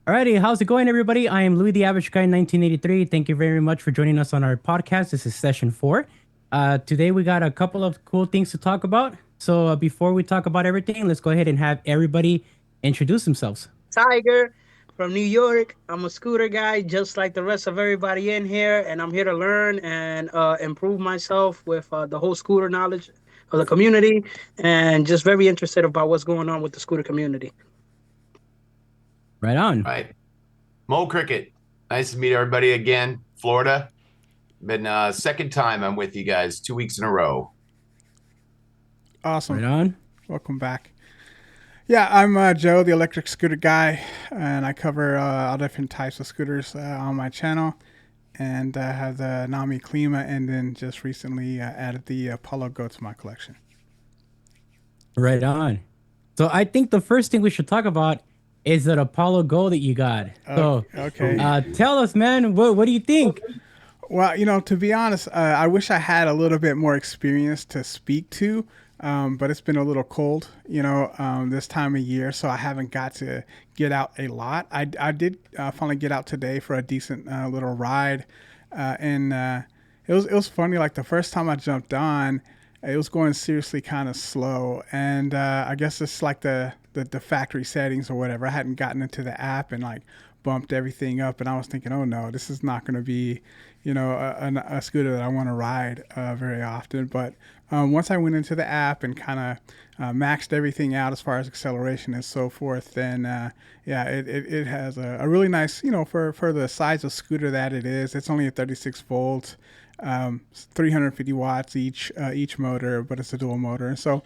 Alrighty, how's it going, everybody? I am Louis the Average Guy in 1983. Thank you very much for joining us on our podcast. This is session four. Today, we got a couple of cool things to talk about. So, before we talk about everything, let's go ahead and have everybody introduce themselves. Tiger from New York. I'm a scooter guy, just like the rest of everybody in here, and I'm here to learn and improve myself with the whole scooter knowledge of the community, and just very interested about what's going on with the scooter community. Right on. Right. Mo Cricket. Nice to meet everybody again. Florida. Been second time I'm with you guys, 2 weeks in a row. Right Awesome. on. Welcome back. Yeah, I'm Joe, the electric scooter guy, and I cover all different types of scooters on my channel. And I have the Nami Klima, and then just recently added the Apollo Go to my collection. Right on. So, I think the first thing we should talk about is that Apollo Go that you got. So, Okay. tell us, man, what do you think? Well, to be honest, I wish I had a little bit more experience to speak to, but it's been a little cold, this time of year, so I haven't got to get out a lot. I did finally get out today for a decent little ride, and it was funny. Like the first time I jumped on, it was going seriously kind of slow, and I guess it's like the factory settings or whatever. I hadn't gotten into the app and like bumped everything up, and I was thinking, oh no, this is not going to be, a scooter that I want to ride very often. But once I went into the app and kind of maxed everything out as far as acceleration and so forth, then yeah, it has a really nice, for the size of scooter that it is. It's only a 36 volt, 350 watts each motor, but it's a dual motor, and so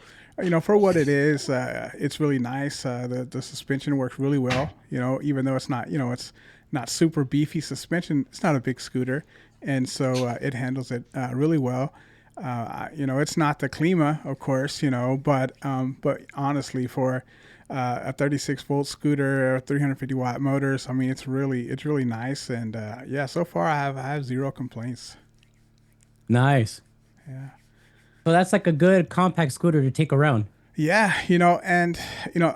for what it is, it's really nice. The suspension works really well. Even though it's not, it's not super beefy suspension. It's not a big scooter, and so it handles it really well. It's not the Klima, of course, but honestly, for a 36 volt scooter, 350 watt motors, I mean, it's really nice, and yeah, so far I have zero complaints. Nice. Yeah. So, that's like a good compact scooter to take around. Yeah, and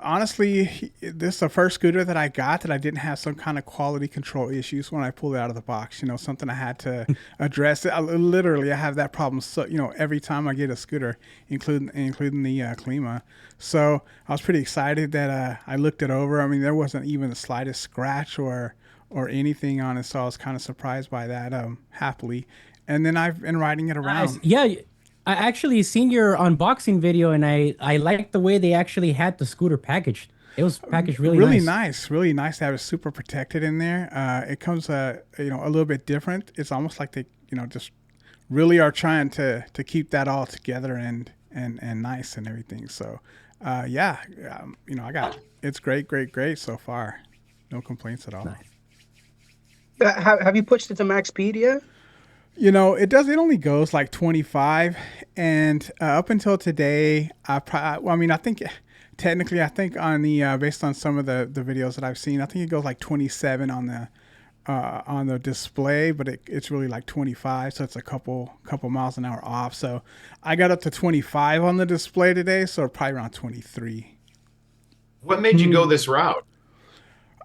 honestly, this is the first scooter that I got that I didn't have some kind of quality control issues when I pulled it out of the box. Something I had to address. Literally, I have that problem. So every time I get a scooter, including the Klima. So I was pretty excited that I looked it over. I mean, there wasn't even the slightest scratch or anything on it, so I was kind of surprised by that. Happily, and then I've been riding it Nice. around. Yeah, I actually seen your unboxing video, and I like the way they actually had the scooter packaged. It was packaged really Really nice. nice, really nice to have it super protected in there. It comes a little bit different. It's almost like they just really are trying to keep that all together and nice and everything. So yeah, I got it's great so far. No complaints at all. Nice. Have you pushed it to max speed yet? It does. It only goes like 25, and up until today, well, I mean, I think technically, I think on the based on some of the videos that I've seen, I think it goes like 27 on the display, but it's really like 25, so it's a couple miles an hour off. So I got up to 25 on the display today, so probably around 23. What made you go this route?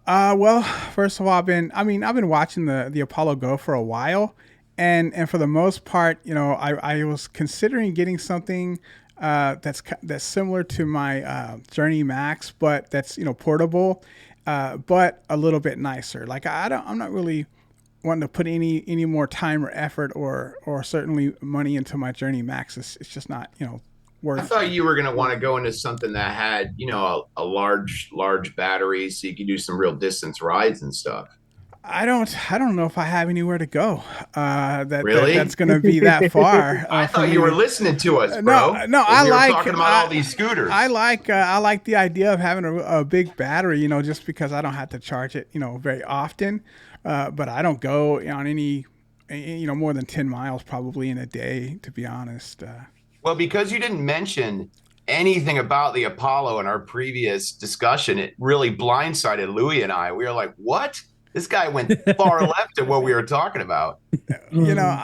Well, first of all, I've been watching the Apollo Go for a while, and for the most part, I was considering getting something that's similar to my Journey Max, but that's portable, but a little bit nicer. Like I'm not really wanting to put any more time or effort or certainly money into my Journey Max. It's just not I worth. thought you were going to want to go into something that had, a large battery so you could do some real distance rides and stuff. I don't know if I have anywhere to go. That's Really? going to be that far I for thought me you were to. listening to us, No, bro. no, When I we were like talking about all these scooters. I like the idea of having a big battery. Just because I don't have to charge it, very often. But I don't go on any, more than 10 miles probably in a day, to be honest. Well, because you didn't mention anything about the Apollo in our previous discussion, it really blindsided Louie and I. We were like, what? This guy went far left of what we were talking about. You know,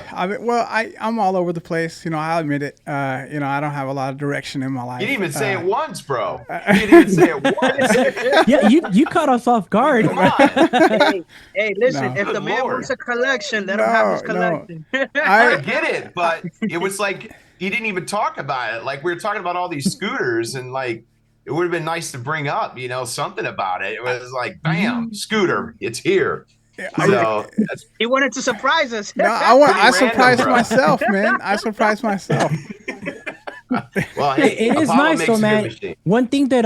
So- I'm all over the place. You know, I'll admit it. You know, I don't have a lot of direction in my life. You didn't even say it once, bro. You didn't even say it once. Yeah, you caught us off guard. Come on. Hey, listen, No. if the Good man Lord. wants a collection, let him have his No, no. collection. I get it, but it was like he didn't even talk about it. Like we were talking about all these scooters, and like it would have been nice to bring up, you know, something about it. It was like, bam, scooter, it's here. So that's He wanted to surprise us. No, Pretty I random, surprised bro. myself, man. I surprised myself. well, hey, It is Apollo nice makes though, a good man. machine. One thing that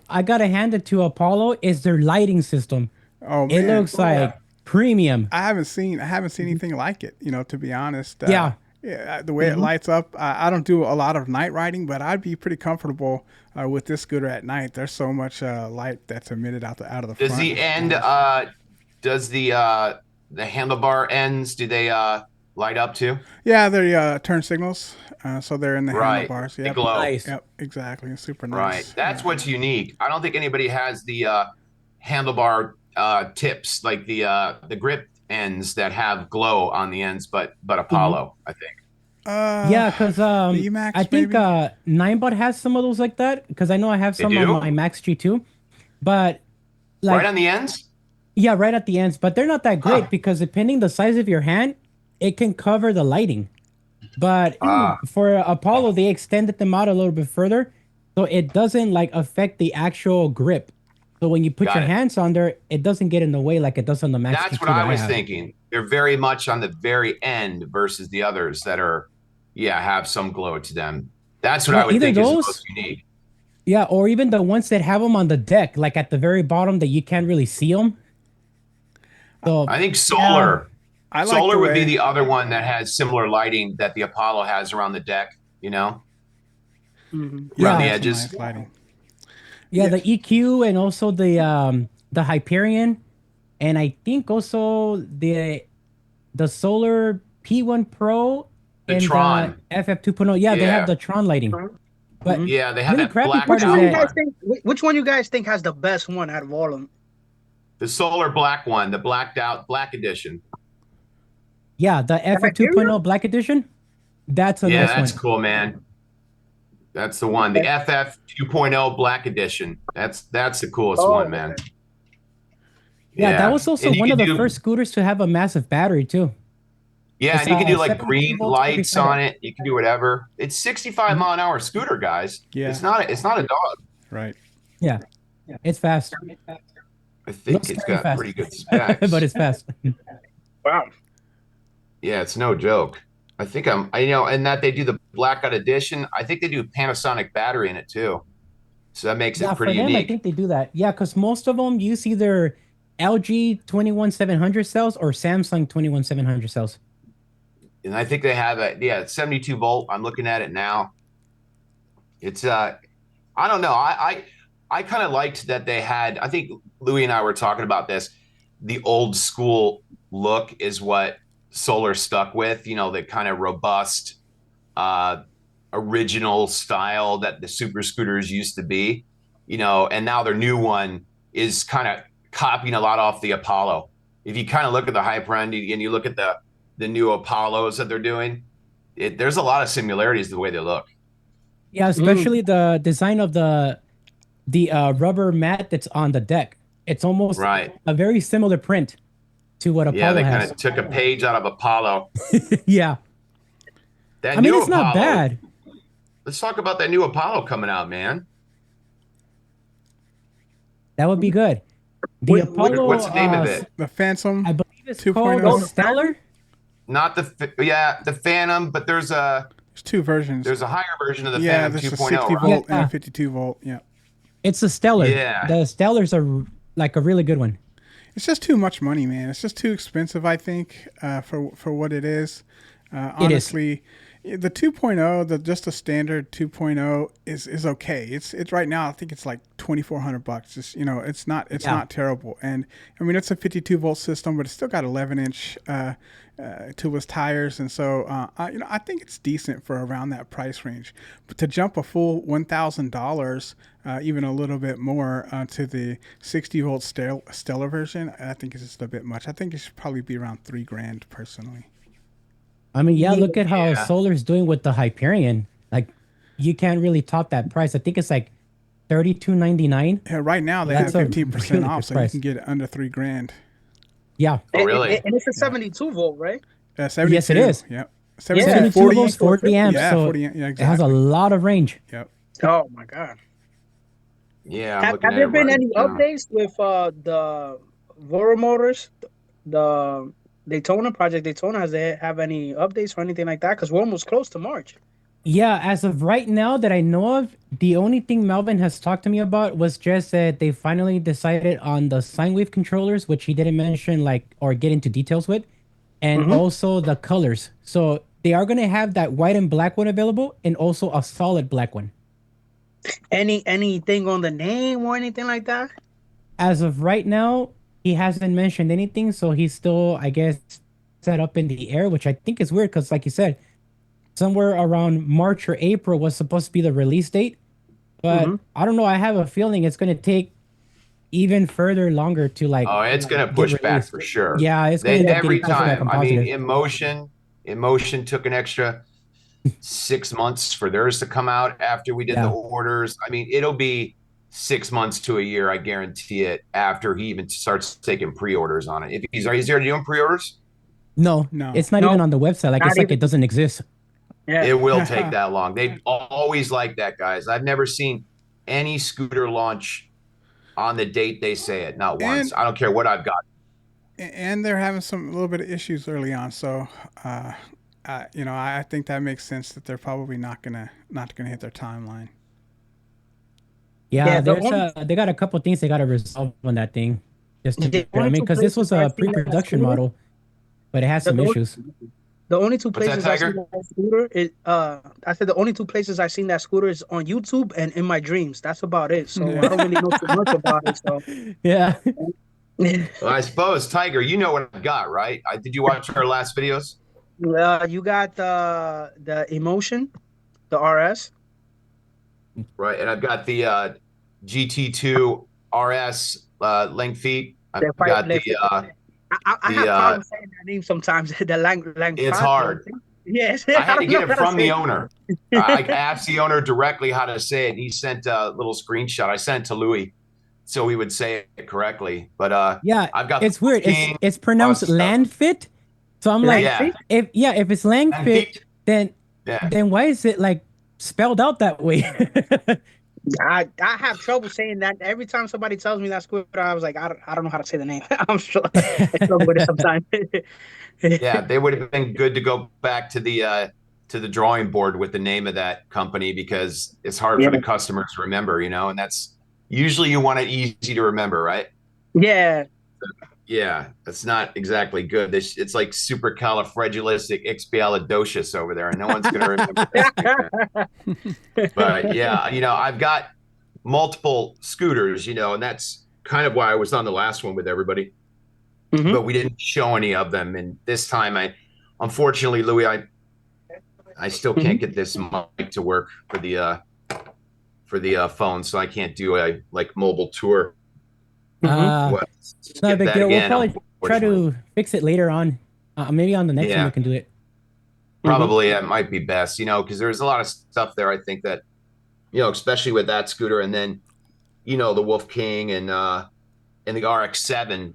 I gotta hand it to Apollo is their lighting system. Oh It man, looks like premium. I haven't seen anything like it. You know, to be honest. Yeah. Yeah, the way it lights up. I don't do a lot of night riding, but I'd be pretty comfortable with this scooter at night. There's so much light that's emitted out of the Does front. the end? Does the handlebar ends? Do they light up too? Yeah, they're turn signals, so they're in the Right. handlebars. They Yep. glow. Nice. Yep, exactly. It's super nice. Right. That's what's unique. I don't think anybody has the handlebar tips, like the grip ends that have glow on the ends, but Apollo, I think. Yeah, because VMAX, I think maybe? Ninebot has some of those like that. Because I know I have They some do? on my Max G2, but like Right on the ends? yeah, right at the ends. But they're not that great Huh. because depending the size of your hand, it can cover the lighting. But Ah. for Apollo, they extended them out a little bit further, so it doesn't like affect the actual grip. So when you put Got your it. hands on there, it doesn't get in the way like it does on the Max That's G2 what I that was have. thinking. They're very much on the very end versus the others that are, have some glow to them. That's what Yeah, I would either think is the those- most unique. Yeah, or even the ones that have them on the deck, like at the very bottom that you can't really see them. So I think solar. I like Solar the would be way- the other one that has similar lighting that the Apollo has around the deck, you know? Mhm. Yeah. Around the Some edges. nice lighting. yeah, the EQ and also the Hyperion, and I think also the Solar P1 Pro The and Tron. the FF 2.0. Yeah, they Yeah. have the Tron lighting. But Yeah, they have really that crappy black part Which is one you that- guys think? Which one you guys think has the best one out of all of them? The solar black one, the blacked out black edition. yeah, the FF Hyperion? 2.0 Black Edition. That's a Yeah, nice that's one. cool, man. That's the one. The FF 2.0 black edition. That's the coolest Oh, one, man. Yeah, that was also And you one can of the do- first scooters to have a massive battery too. Yeah, It's, and you can do like 72 green volts, lights 35. on it. You can do whatever. It's 65-mile-an-hour scooter, guys. Yeah. It's not a dog. Right. Yeah, it's fast, I think Looks it's very got fast. pretty good specs. but it's fast. wow. Yeah, it's no joke. I think and that they do the blackout edition. I think they do Panasonic battery in it too. So that makes Yeah, it pretty for them, I unique. think they do that. Yeah, because most of them use either LG 21700 cells or Samsung 21700 cells. And I think they have 72 volt. I'm looking at it now. It's I don't know. I kind of liked that they had, I think Louis and I were talking about this. The old school look is what Solar stuck with, the kind of robust original style that the super scooters used to be, and now their new one is kind of copying a lot off the Apollo. If you kind of look at the hyper end and you look at the new Apollos that they're doing, there's a lot of similarities to the way they look. Yeah, especially the design of the rubber mat that's on the deck. It's almost Right. a very similar print to what Yeah, Apollo they kind has. of took a page out of Apollo. Yeah, That I mean new it's not Apollo- bad. Let's talk about that new Apollo coming out, man. That would be good. The Apollo. What's the name of it? The Phantom. I believe it's 2.0. called the Stellar. Not the Phantom, but there's a There's two versions. higher version of the yeah, Phantom there's a 2.0. 60 right? volt and Yeah. a 52 volt. Yeah. It's a Stellar. Yeah. The Stellars are like a really good one. It's just too much money, man. It's just too expensive, I think, for what it is. It is. Honestly, The 2.0, just the standard 2.0 is okay. It's right now. I think it's like $2,400. Just it's Yeah. not terrible. And I mean, it's a 52-volt system, but it's still got 11-inch tubeless tires, and so I think it's decent for around that price range. But to jump a full $1,000, even a little bit more, to the 60-volt Stellar version, I think it's just a bit much. I think it should probably be around $3,000 personally. I mean, yeah, Yeah. look at how Yeah. Solar's doing with the Hyperion. Like, you can't really top that price. I think it's like $32.99. Yeah, right now they That's have a 15% really off, good so price. you can get it under $3,000. Yeah. Oh, really? And it's a 72 volt, right? 72. Yes, it is. Yep. Yeah. 72, 72 40. volts, 40 amps. Yeah, so 40. Yeah, it has a exactly. lot of range. Yep. Oh my god. Yeah, I'm Have looking at there it been right any now. updates with the Voromotors, the Daytona Project Daytona? Has they have any updates or anything like that? Because we're almost close to March. Yeah, as of right now that I know of, the only thing Melvin has talked to me about was just that they finally decided on the sine wave controllers, which he didn't mention or get into details with, and Mhm. also the colors. So they are gonna have that white and black one available, and also a solid black one. Anything on the name or anything like that? As of right now, he hasn't mentioned anything, so he's still, I guess, set up in the air, which I think is weird because, like you said, somewhere around March or April was supposed to be the release date. But Mhm. I don't know. I have a feeling it's going to take even further longer to Oh, it's going to get push back released. for sure. Yeah, it's They going to end up every getting pushed back. time. I'm I mean, positive. emotion took an extra 6 months for theirs to come out after we did the Yeah. orders. I mean, it'll be 6 months to a year, I guarantee it, after he even starts taking pre-orders on it. If he's there doing pre-orders, No, No. it's not even No, on the website. Like not it's like even. it doesn't exist. Yeah. it will take that long. They always like that, guys. I've never seen any scooter launch on the date they say it, not once. and I don't care what I've got. and they're having a little bit of issues early on, so I think that makes sense that they're probably not gonna hit their timeline. Yeah, Yeah. they got a couple things they got to resolve on that thing. Just to, The I only mean, two because this places was I've a seen that pre-production scooter, model, but it has the, some the, issues. the only two What's that, places I've seen Tiger? that scooter is I said the only two places I've seen that scooter is on YouTube and in my dreams. That's about it. So I Yeah. don't really know too much about it. So Yeah. Well, I suppose, Tiger, you know what I've got, right? Did you watch our last videos? you got the emotion, the RS. Right. And I've got the GT2 RS length feet. I've The five got left. I the have problems saying that name sometimes. The lang it's hard. Yes, I I had to don't know get it how to from the say owner. I it. asked the owner directly how to say it, and he sent a little screenshot. I sent it to Louis so he would say it correctly. But Yeah, I've got the it's weird. King, It's a lot of pronounced stuff. land fit. So I'm like, Yeah. if it's lang And fit, feet. then Yeah. why is it like spelled out that way? I have trouble saying that. Every time somebody tells me that scooter, I was like, I don't know how to say the name. I struggle with it sometimes. Yeah, they would have been good to go back to the drawing board with the name of that company because it's hard Yeah. for the customers to remember, and that's usually you want it easy to remember, right? Yeah. Yeah, that's not exactly good. It's like supercalifragilisticexpialidocious over there, and no one's going to remember that. But yeah, I've got multiple scooters, and that's kind of why I was on the last one with everybody. Mhm. But we didn't show any of them. And this time, unfortunately, Louis, I still can't get this mic to work for the phone, so I can't do a mobile tour. uh, Well, no skip big that deal. We'll again, probably try unfortunately. to fix it later on. Maybe on the next one Yeah, we can do it. probably it might be best, because there's a lot of stuff there. I think that, especially with that scooter, and then, the Wolf King and the RX-7,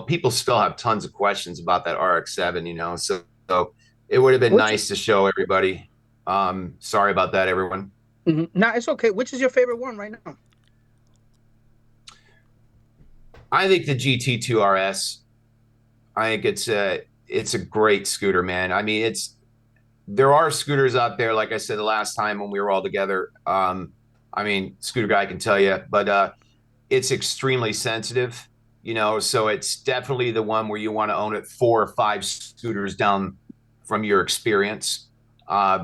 people still have tons of questions about that RX-7, so it would have been Which nice to show everybody. Sorry about that, everyone. Nah, it's okay. Which is your favorite one right now? I think the GT2 RS. I think it's a great scooter, man. I mean, there are scooters out there, like I said the last time when we were all together. I mean, Scooter Guy can tell you, but it's extremely sensitive, so it's definitely the one where you want to own it 4 or 5 scooters down from your experience.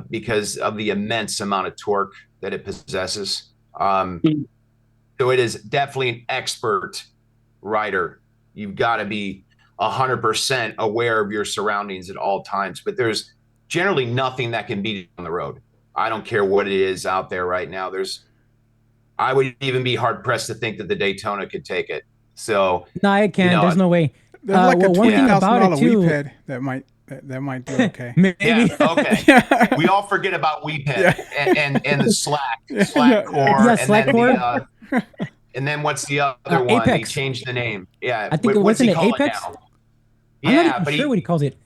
because of the immense amount of torque that it possesses. So it is definitely an expert rider. You've got to be 100% aware of your surroundings at all times. But there's generally nothing that can beat it on the road. I don't care what it is out there right now. I would even be hard pressed to think that the Daytona could take it. So No, it can't. There's no way. There's like a one thing about $20,000 it too. weep head that might do okay. Maybe. Yeah, okay. We all forget about weep head and the slack core, slack and core. And then what's the other one? Apex. He changed the name. Yeah, I think what's he it call Apex? it now? I'm Yeah, not but even sure what he calls it.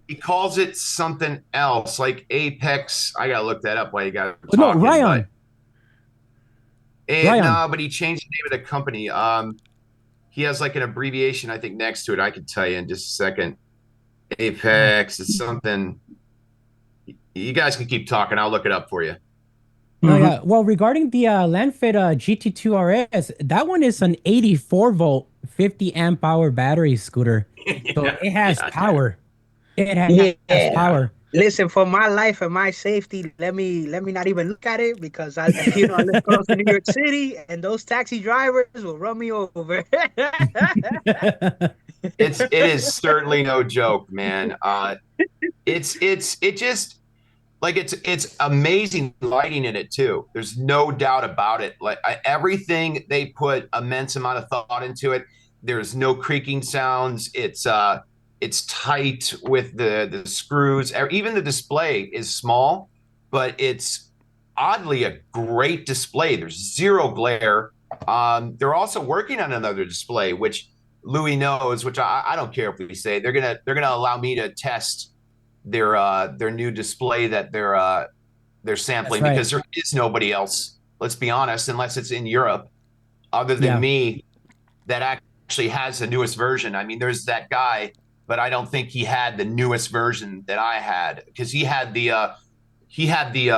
He calls it something else, like Apex. I gotta look that up while you got No, talking. Ryan. No, but he changed the name of the company. He has like an abbreviation, I think, next to it. I can tell you in just a second. Apex is something. You guys can keep talking. I'll look it up for you. No, yeah. Well, regarding the Landfit GT2 RS, that one is an 84 volt, 50 amp hour battery scooter. So it has power. It has power. Listen, for my life and my safety, let me not even look at it because I live close to New York City, and those taxi drivers will run me over. It is certainly no joke, man. It's amazing lighting in it too. There's no doubt about it. Like everything, they put immense amount of thought into it. There's no creaking sounds. It's tight with the screws. Even the display is small, but it's oddly a great display. There's zero glare. They're also working on another display, which Louis knows, which I don't care if we say. They're gonna allow me to test their new display that they're sampling, because there is nobody else, let's be honest, unless it's in Europe, other than me, that actually has the newest version. I mean, there's that guy, but I don't think he had the newest version that I had, because he had the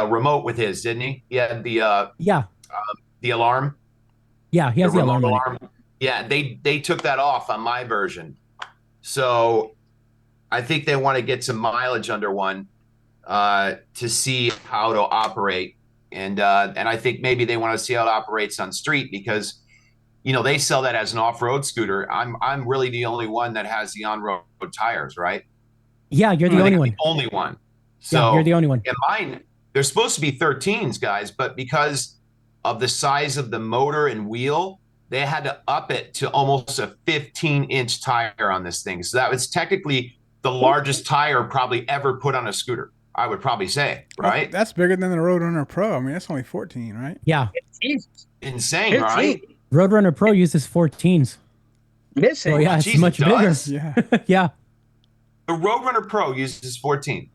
remote with his, didn't he? He had the alarm. Yeah, he has the alarm. Yeah, they took that off on my version. So I think they want to get some mileage under one to see how to operate, and I think maybe they want to see how it operates on street, because they sell that as an off-road scooter. I'm really the only one that has the on-road tires, right? Yeah, you're the only one. The only one. So yeah, you're the only one. And mine, they're supposed to be 13s, guys, but because of the size of the motor and wheel, they had to up it to almost a 15-inch tire on this thing. So that was technically the largest tire probably ever put on a scooter, I would probably say, right? That's bigger than the Roadrunner Pro. I mean, that's only 14, right? Yeah. Insane, 15. Right? Roadrunner Pro uses 14s. Listen. So yeah, it's much bigger. Yeah. Yeah. The Roadrunner Pro uses 14.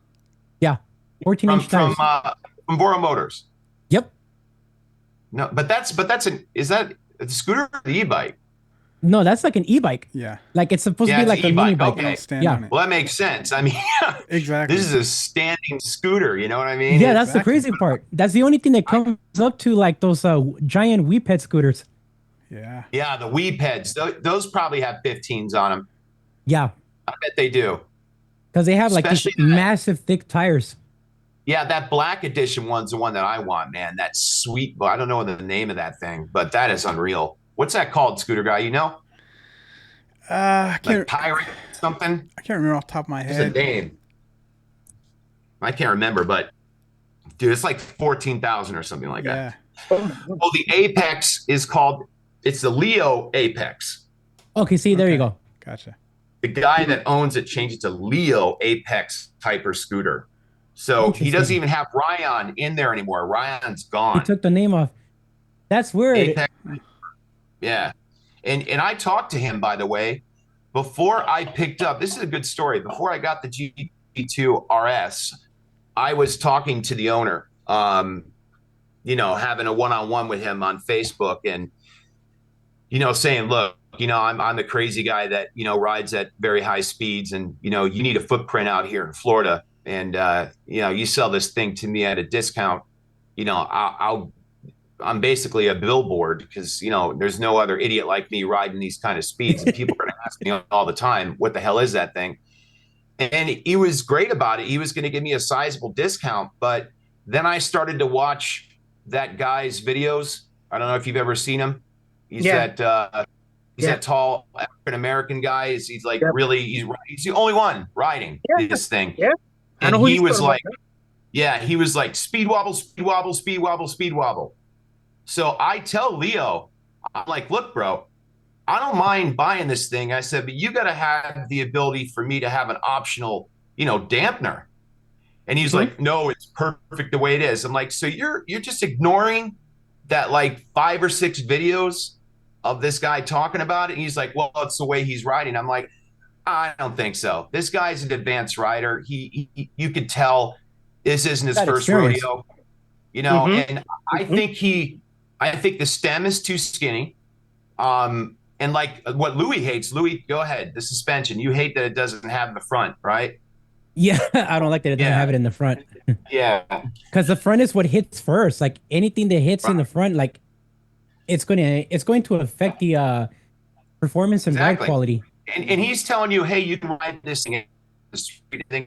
Yeah. 14-inch tires. From Voromotors. Yep. No, but is that a scooter or the e-bike? No, that's like an e-bike. Yeah. Like it's supposed to be like a mini bike. Okay. Yeah. Well, that makes sense. I mean, exactly. This is a standing scooter. You know what I mean? Yeah, that's the crazy part. That's the only thing that comes up to like those giant Weep head scooters. Yeah. Yeah, the Weep heads. Those probably have 15s on them. Yeah. I bet they do. Because they have like these massive thick tires. Yeah, that black edition one's the one that I want, man. That sweet, I don't know the name of that thing, but that is unreal. What's that called, Scooter Guy? You know? I can't. Like Pirate something? I can't remember off the top of my head. It's a name. I can't remember, but dude, it's like 14,000 or something like that. Oh, the Apex is called, it's the Leo Apex. Okay, see, there you go. Gotcha. The guy that owns it changed it to Leo Apex Typer scooter. So he doesn't even have Ryan in there anymore. Ryan's gone. He took the name off. That's weird. Apex. Yeah. And I talked to him, by the way, before I picked up, this is a good story. Before I got the GT2 RS, I was talking to the owner, having a one-on-one with him on Facebook, and, saying, look, I'm the crazy guy that, rides at very high speeds, and, you need a footprint out here in Florida. And, you sell this thing to me at a discount, I'm basically a billboard, because, there's no other idiot like me riding these kind of speeds. And people are going to ask me all the time, what the hell is that thing? And he was great about it. He was going to give me a sizable discount, but then I started to watch that guy's videos. I don't know if you've ever seen him. He's Yeah. that tall African American guy. He's like Yep. really he's the only one riding Yeah. this thing. Yeah. I And know who he he's was talking like, about. yeah, he was like speed wobble, speed wobble, speed wobble, speed wobble. So I tell Leo, I'm like, look, bro, I don't mind buying this thing. I said, but you got to have the ability for me to have an optional, dampener. And he's like, no, it's perfect the way it is. I'm like, so you're just ignoring that like 5 or 6 videos of this guy talking about it. And he's like, well, it's the way he's riding. I'm like, I don't think so. This guy's an advanced rider. He you could tell this isn't his Got first experience. rodeo, Mhm. and I think the stem is too skinny. And like what Louis hates, Louis, go ahead. The suspension. You hate that it doesn't have the front, right? Yeah, I don't like that it doesn't Yeah. have it in the front. Yeah. Because the front is what hits first. Like anything that hits in the front, like it's going to affect the performance and ride Exactly. quality. And he's telling you, hey, you can ride this thing.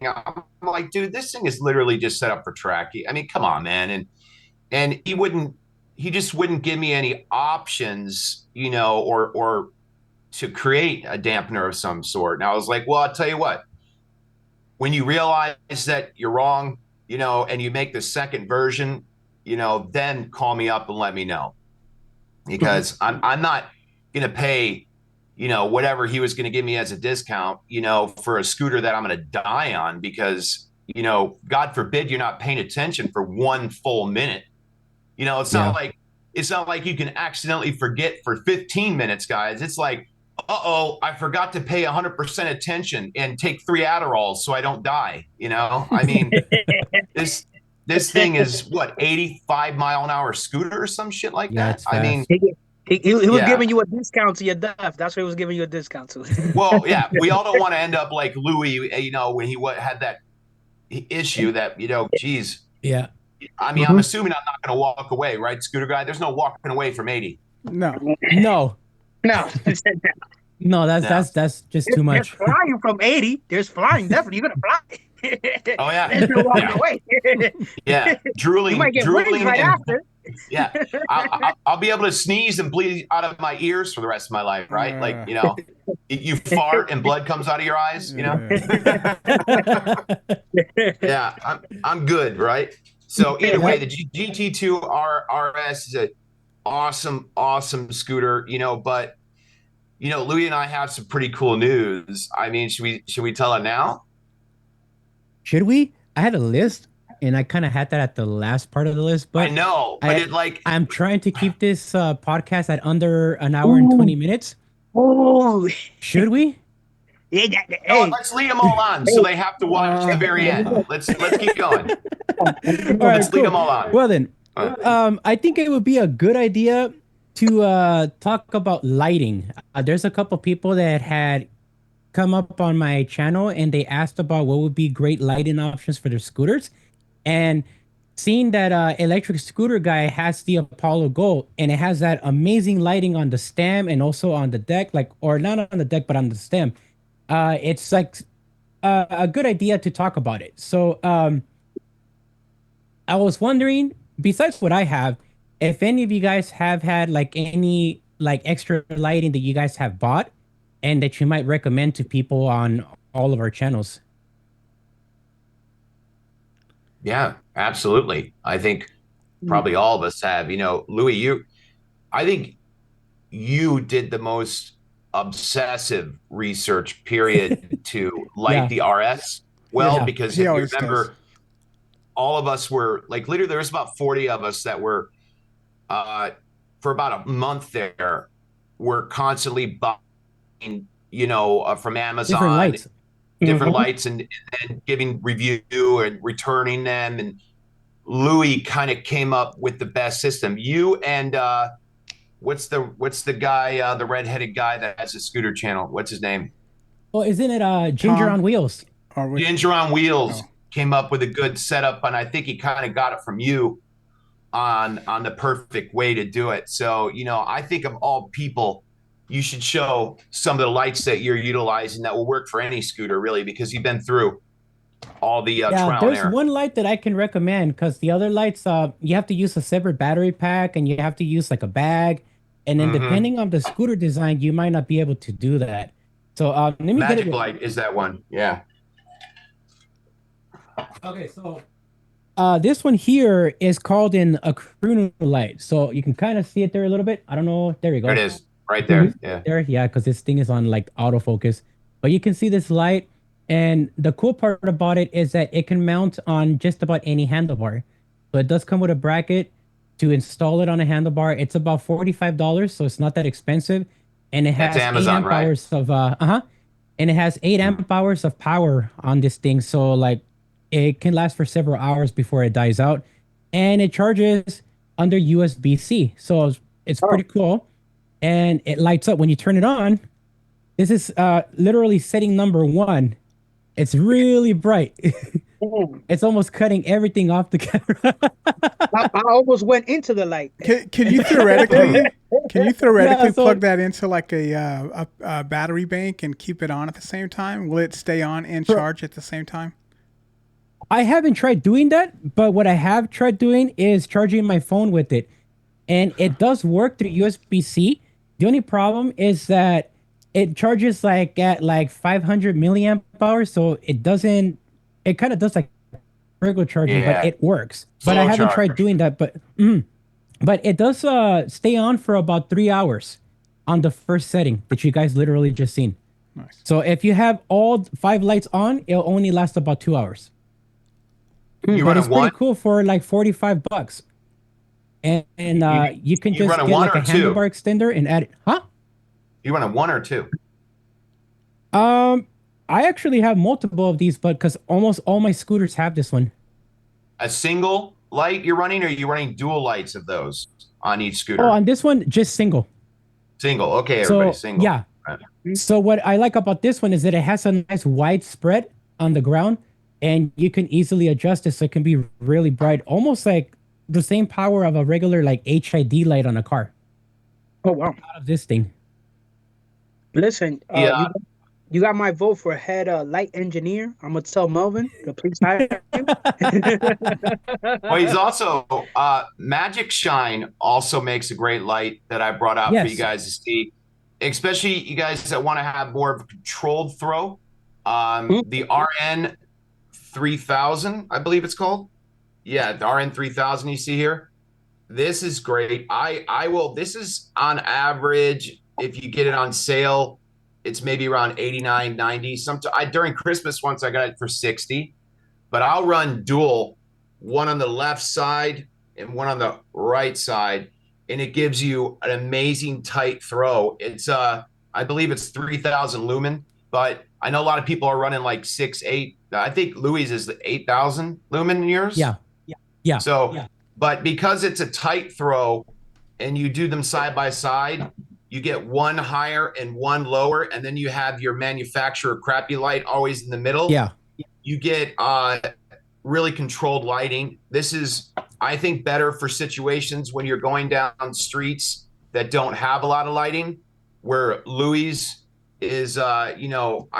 I'm like, dude, this thing is literally just set up for track. I mean, come on, man. And he just wouldn't give me any options, or to create a dampener of some sort. And I was like, well, I'll tell you what, when you realize that you're wrong, and you make the second version, then call me up and let me know, because I'm not going to pay, whatever he was going to give me as a discount, for a scooter that I'm going to die on, because, God forbid you're not paying attention for 1 full minute. It's not like you can accidentally forget for 15 minutes, guys. It's like, I forgot to pay 100% attention and take 3 Adderalls so I don't die. I mean, this thing is what, 85-mile-an-hour scooter or some shit like Yeah, that. it's I mean, He was Yeah. giving you a discount to your DEF. That's what he was giving you a discount to. well, yeah, we all don't want to end up like Louis, when he had that issue that, geez. Yeah. I mean, I'm assuming I'm not going to walk away, right, Scooter Guy? There's no walking away from 80. No. No. No. No, that's just too There's much. flying from 80. There's flying. Definitely. You're going to fly. Oh, yeah. There's no walking Yeah. away. Yeah, drooling, You might get wings drooling, right and after. yeah, I'll be able to sneeze and bleed out of my ears for the rest of my life, right? Like, you fart and blood comes out of your eyes, Yeah, I'm good, right? So either way, the GT2 RS is an awesome scooter, but Louis and I have some pretty cool news. I mean, should we tell it now? Should we? I had a list, and I kind of had that at the last part of the list, but I know, but I'm trying to keep this podcast at under an hour and 20 minutes. Oh. Should we? Hey. Let's lead them all on, so they have to watch the very end. Let's keep going. Let's lead them all on. Well then, I think it would be a good idea to talk about lighting. There's a couple people that had come up on my channel and they asked about what would be great lighting options for their scooters. And seeing that Electric Scooter Guy has the Apollo Go, and it has that amazing lighting on the stem and also on the deck, or not on the deck, but on the stem. It's like a good idea to talk about it. So I was wondering, besides what I have, if any of you guys have had like any like extra lighting that you guys have bought and that you might recommend to people on all of our channels. Yeah, absolutely. I think probably all of us have. Louis, I think you did the most obsessive research period to light the RS because if you remember, all of us were like, literally there was about 40 of us that were for about a month there, were constantly buying from Amazon different lights and giving review and returning them. And Louis kind of came up with the best system. You and what's the guy, the redheaded guy that has a scooter channel? What's his name? Well, isn't it Ginger on Wheels? Ginger on Wheels came up with a good setup, and I think he kind of got it from you on the perfect way to do it. So, I think of all people you should show some of the lights that you're utilizing that will work for any scooter, really, because you've been through all the Yeah, trial and there's error. one light that I can recommend because the other lights, you have to use a separate battery pack and you have to use like a bag. And then Mm-hmm. depending on the scooter design, you might not be able to do that. So let me get Magic it. Light is that one. Yeah. Okay, so this one here is called an Acrunu light. So you can kind of see it there a little bit. I don't know. There you There it go. is. Right there. Yeah. There, yeah, because this thing is on like autofocus. But you can see this light. And the cool part about it is that it can mount on just about any handlebar. So it does come with a bracket to install it on a handlebar. It's about $45, so it's not that expensive. And it That's has eight Amazon, amp right? hours of and it has 8 amp hours of power on this thing. So like it can last for several hours before it dies out. And it charges under USB-C. So it's pretty cool. And it lights up when you turn it on. This is literally setting number 1. It's really bright. It's almost cutting everything off the camera. I almost went into the light. Can you theoretically Yeah, so- plug that into like a battery bank and keep it on at the same time? Will it stay on and charge at the same time? I haven't tried doing that, but what I have tried doing is charging my phone with it. And it does work through USB-C. The only problem is that it charges like at like 500 milliamp hours, so it doesn't. It kind of does like regular charging, Yeah. but it works. But Slow I haven't charge. tried doing that. But it does stay on for about 3 hours on the first setting that you guys literally just seen. Nice. So if you have all 5 lights on, it'll only last about 2 hours. You But run it's a pretty one? cool for like $45. And you can you just run a get one like a or two? handlebar extender and add it. Huh? You run a 1 or 2? I actually have multiple of these, but because almost all my scooters have this one. A single light you're running, or are you running dual lights of those on each scooter? Oh, on this one, just single. Single. Okay, So everybody, single. yeah. Right. So what I like about this one is that it has a nice wide spread on the ground, and you can easily adjust it so it can be really bright, almost like the same power of a regular like HID light on a car. Oh wow! Out of this thing. Listen, Yeah. you got my vote for head light engineer. I'm gonna tell Melvin to please hire you. Well, he's also MagicShine also makes a great light that I brought out for Yes. you guys to see, especially you guys that want to have more of a controlled throw. The RN 3000, I believe it's called. Yeah, the RN 3000 you see here. This is great. I will. This is on average, if you get it on sale, it's maybe around 89, 90. During Christmas once I got it for 60. But I'll run dual, one on the left side and one on the right side, and it gives you an amazing tight throw. It's I believe it's 3000 lumen, but I know a lot of people are running like 6, 8. I think Louis is the 8000 lumen in yours. Yeah. So, but because it's a tight throw and you do them side by side, you get one higher and one lower, and then you have your manufacturer crappy light always in the middle. Yeah. You get really controlled lighting. This is, I think, better for situations when you're going down streets that don't have a lot of lighting, where Louis is, I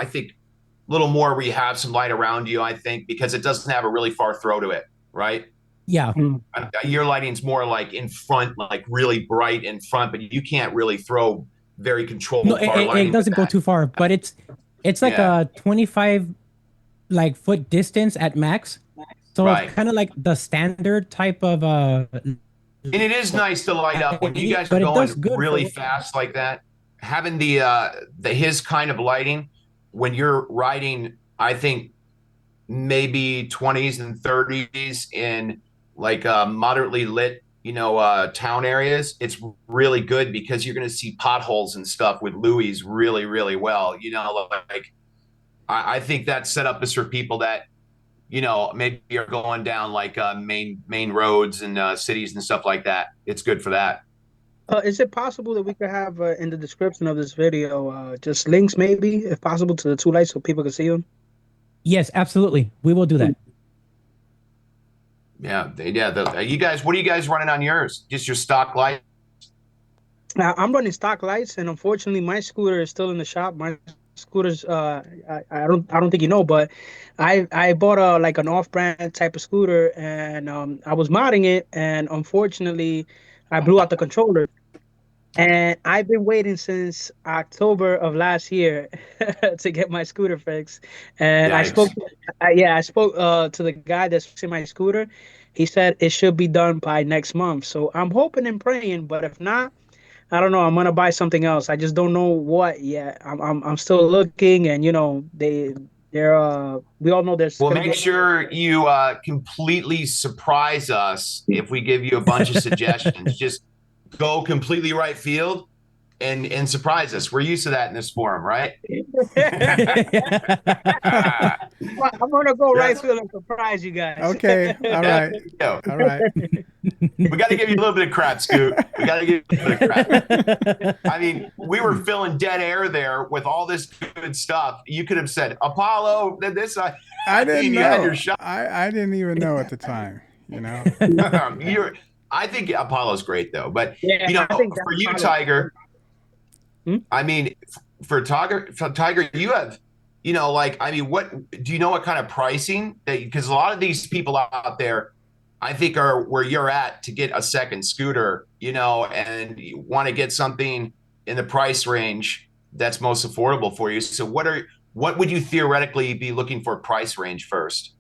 think, a little more where you have some light around you, I think, because it doesn't have a really far throw to it, right? Yeah. Your lighting's more like in front, like really bright in front, but you can't really throw very controlled No, far lighting. it doesn't go too far, but it's like Yeah. a 25 like foot distance at max. So Right. it's kind of like the standard type of And it is nice to light up when you guys are But it does going good really for- fast like that. Having the his kind of lighting when you're riding, I think maybe 20s and 30s in like moderately lit, town areas, it's really good because you're going to see potholes and stuff with Louis really, really well. Like I think that setup is for people that, maybe you're going down like main roads and cities and stuff like that. It's good for that. Is it possible that we could have in the description of this video just links, maybe, if possible, to the two lights so people can see them? Yes, absolutely. We will do that. Yeah. You guys, what are you guys running on yours? Just your stock light? I'm running stock lights, and unfortunately, my scooter is still in the shop. My scooter's I don't think you know, but I bought a like an off-brand type of scooter, and I was modding it, and unfortunately, I blew out the controller. And I've been waiting since October of last year to get my scooter fixed. And Yikes. I spoke to the guy that's fixing my scooter. He said it should be done by next month. So I'm hoping and praying, but if not, I don't know. I'm gonna buy something else. I just don't know what yet. I'm still looking, and they're we all know there's Well, gonna make be. sure you completely surprise us if we give you a bunch of suggestions. Just go completely right field and surprise us. We're used to that in this forum, right? I'm gonna go right That's field and surprise you guys. Okay. All that. right. You know, All right. we got to give you a little bit of crap, Scoot. We got to give you a little bit of crap. I mean, we were filling dead air there with all this good stuff. You could have said Apollo, this. I mean, didn't you had know. your shot. I didn't even know at the time. You know. You're. I think Apollo's great though, but Yeah, you know, I think for that's you, probably. Tiger. Hmm? I mean, for Tiger, you have, you know, like, I mean, what do you know what kind of pricing that, because a lot of these people out there, I think, are where you're at to get a second scooter, you know, and you want to get something in the price range that's most affordable for you. So what would you theoretically be looking for price range first?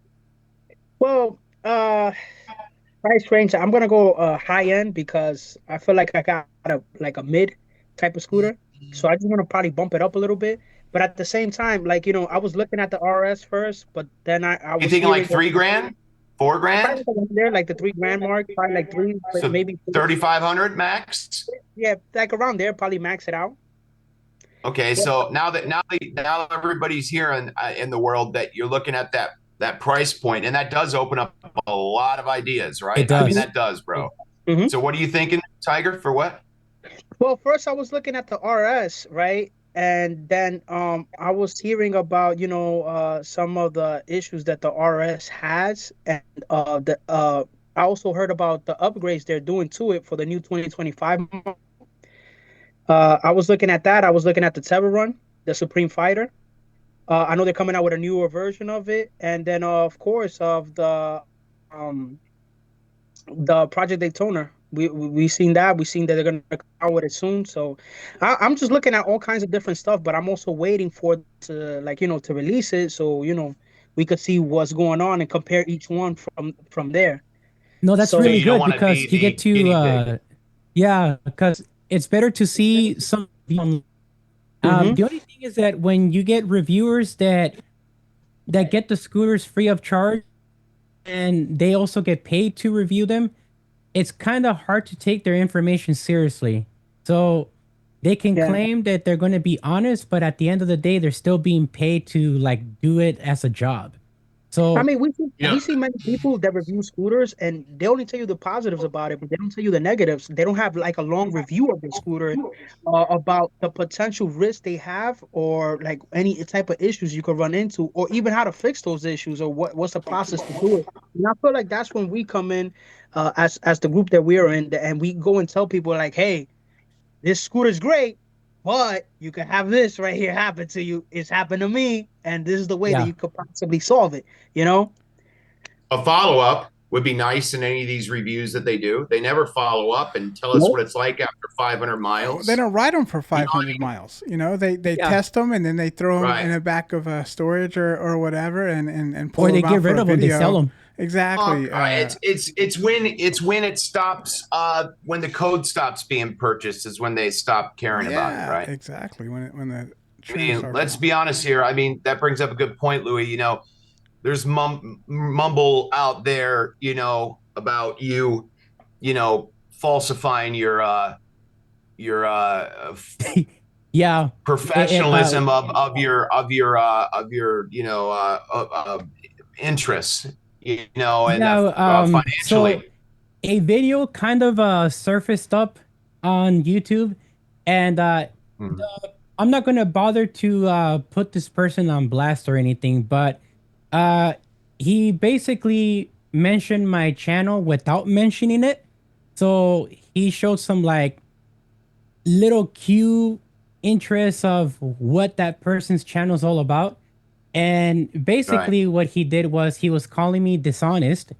Well, price range. I'm gonna go high end because I feel like I got a mid type of scooter, so I just want to probably bump it up a little bit. But at the same time, like I was looking at the RS first, but then I You was thinking hearing like that 3 grand, 4 grand? probably around there, like the 3 grand mark, probably like three, but So maybe 3,500 max. yeah, like around there, probably max it out. Okay, Yeah, so now everybody's here in the world that you're looking at that price point, and that does open up a lot of ideas, It right? I mean, does. that does, bro. hmm So what are you thinking, Tiger? For what? Well, first I was looking at the RS, right? And then I was hearing about, some of the issues that the RS has, and the I also heard about the upgrades they're doing to it for the new 2025. I was looking at that. I was looking at the Teverun, the Supreme Fighter. I know they're coming out with a newer version of it, and then of course of um the Project Daytona. We seen that. We seen that they're gonna come out with it soon. So I'm just looking at all kinds of different stuff, but I'm also waiting for it to to release it, so we could see what's going on and compare each one from there. No, that's So So really you don't good want to because be you get the to guinea pig. yeah, because it's better to see some. hmm The only thing is that when you get reviewers that get the scooters free of charge and they also get paid to review them, it's kind of hard to take their information seriously. So they can yeah. claim that they're going to be honest, but at the end of the day, they're still being paid to like do it as a job. I So mean, we see, You we know, see many people that review scooters, and they only tell you the positives about it, but they don't tell you the negatives. They don't have like a long review of the scooter about the potential risks they have, or like any type of issues you could run into, or even how to fix those issues, or what's the process to do it. And I feel like that's when we come in, as the group that we're in, and we go and tell people like, hey, this scooter's great, but you can have this right here happen to you. It's happened to me, and this is the way that yeah, you could possibly solve it. You know? a follow up would be nice in any of these reviews that they do. They never follow up and tell us what Nope. it's like after 500 No, they miles. don't ride them for You know, 500 miles. You know, they yeah. test them and then they throw them in right? the back of a storage or whatever and Or pull they them get out for rid a of them, they sell video. them. Exactly. It's when it stops, when the code stops being purchased is when they stop caring about it, Yeah, right? exactly. When the I trims mean, start let's falling. be honest here. I mean, that brings up a good point, Louis. You know, there's mumble out there, you know, about you, you know, falsifying your Yeah. professionalism of your interests, you know, and Yeah. So financially. a video kind of surfaced up on YouTube, and Mhm. I'm not gonna bother to put this person on blast or anything, but uh, he basically mentioned my channel without mentioning it. So he showed some like little cue interests of what that person's channel is all about. And Right. basically, what he did was he was calling me dishonest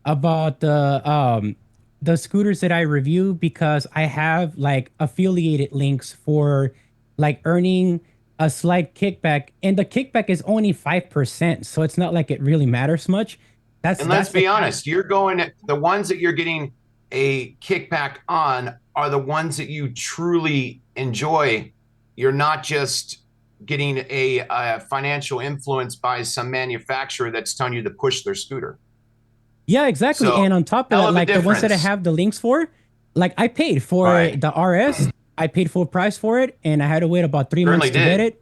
about the scooters that I review because I have like affiliated links for like earning a slight kickback, and the kickback is only 5%, so it's not like it really matters much. That's And let's that's the be kind. honest, you're going the ones that you're getting a kickback on are the ones that you truly enjoy. You're not just getting a financial influence by some manufacturer that's telling you to push their scooter. Yeah, exactly. So And on top of hell that, of a like the ones that I difference. have the links for, like I paid for Right. the RS, I paid full price for it, and I had to wait about 3 months Certainly to get did. it.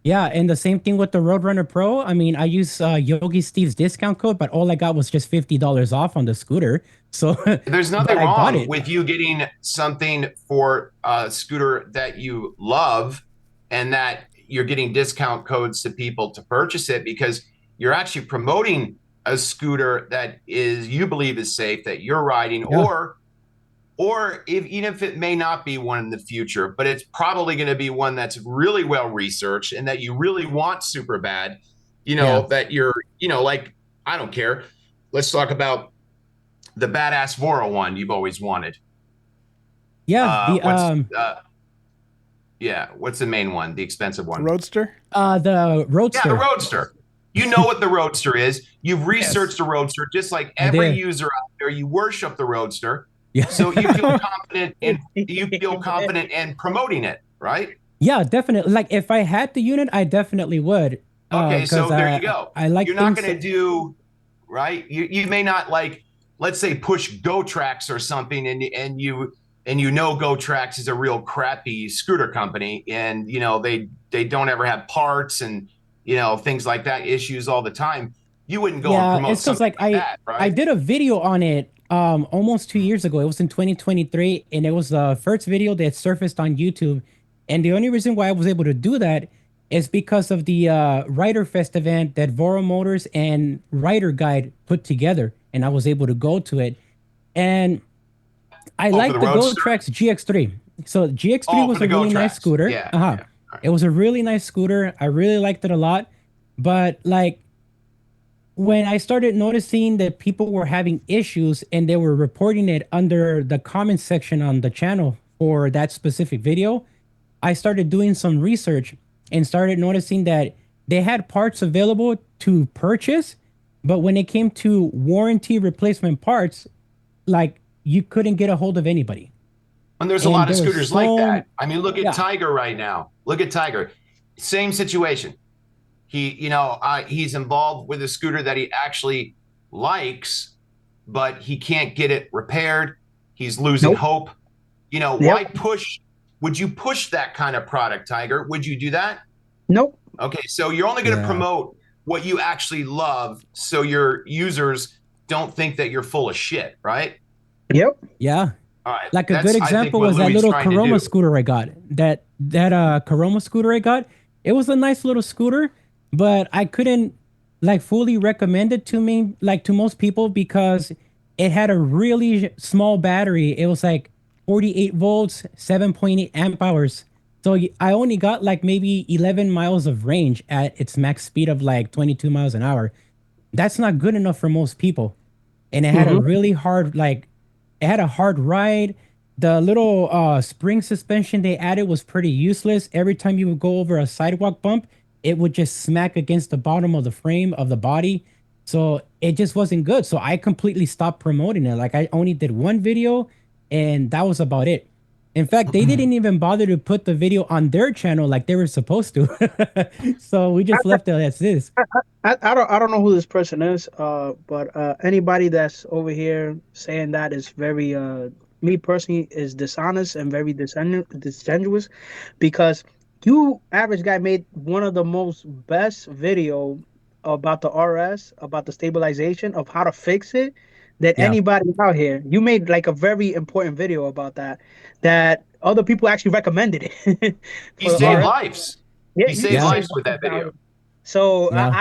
Yeah, and the same thing with the Roadrunner Pro. I mean, I use Yogi Steve's discount code, but all I got was just $50 off on the scooter. So, There's but nothing I bought wrong it. with you getting something for a scooter that you love and that you're getting discount codes to people to purchase it because you're actually promoting a scooter that is you believe is safe that you're riding Yeah, or if even if it may not be one in the future, but it's probably going to be one that's really well researched and that you really want super bad, yeah. that you're, like I don't care. Let's talk about the badass Voro one you've always wanted. Yeah, What's yeah, what's the main one? The expensive The one. Roadster. the Yeah, the Roadster. Roadster. You know what the Roadster is. You've Yes, researched the Roadster, just like I every did. user out there. You worship the Roadster, Yeah. so you feel confident in promoting it, right? Yeah, definitely. Like if I had the unit, I definitely would. Okay, Because so there you go. I like You're not things. going to do right. You may not like, let's say, push Go Tracks or something, and Go Tracks is a real crappy scooter company, and they don't ever have parts and things like that, issues all the time. You wouldn't go and Yeah, promote it's because something like like that, I right? did a video on it almost 2 years ago. It was in 2023, and it was the first video that surfaced on YouTube. And the only reason why I was able to do that is because of the Rider Fest event that Voromotors and Rider Guide put together, and I was able to go to it. And I Oh, for like the the Go Roadster. Tracks GX3. So GX3 Oh, for was the a Go really nice Tracks. scooter. Yeah, Uh-huh. yeah. All right. It was a really nice scooter. I really liked it a lot. But like when I started noticing that people were having issues and they were reporting it under the comment section on the channel for that specific video, I started doing some research and started noticing that they had parts available to purchase, but when it came to warranty replacement parts, like you couldn't get a hold of anybody. And there's a And lot of there was scooters like so that. I mean, look at yeah, Tiger right now. Look at Tiger. Same situation. He's involved with a scooter that he actually likes, but he can't get it repaired. He's losing Nope. hope. Yep. Why push? Would you push that kind of product, Tiger? Would you do that? Nope. Okay, so you're only going to yeah, promote what you actually love, so your users don't think that you're full of shit, right? Yep. yeah. All right, Like a good that's I think example what was that Louis little trying to do. Karoma scooter I got. That Karoma scooter I got. It was a nice little scooter, but I couldn't like fully recommend it to me like to most people because it had a really small battery. It was like 48 volts, 7.8 amp hours. So I only got like maybe 11 miles of range at its max speed of like 22 miles an hour. That's not good enough for most people. And it had a Mm-hmm. really hard like it had a hard ride. The little spring suspension they added was pretty useless. Every time you would go over a sidewalk bump, it would just smack against the bottom of the frame of the body. So it just wasn't good. So I completely stopped promoting it. Like I only did one video and that was about it. In fact, they didn't even bother to put the video on their channel like they were supposed to. So we just left it as is. I don't know who this person is, but anybody that's over here saying that is very me personally is dishonest and very disingenuous because you average guy made one of the most best video about the RS, about the stabilization of how to fix it than Yeah. anybody out here. You made like a very important video about that other people actually recommended it He for the saved Yeah. RS. lives. Yeah, He you saved did Yeah. save lives with that video. So Yeah.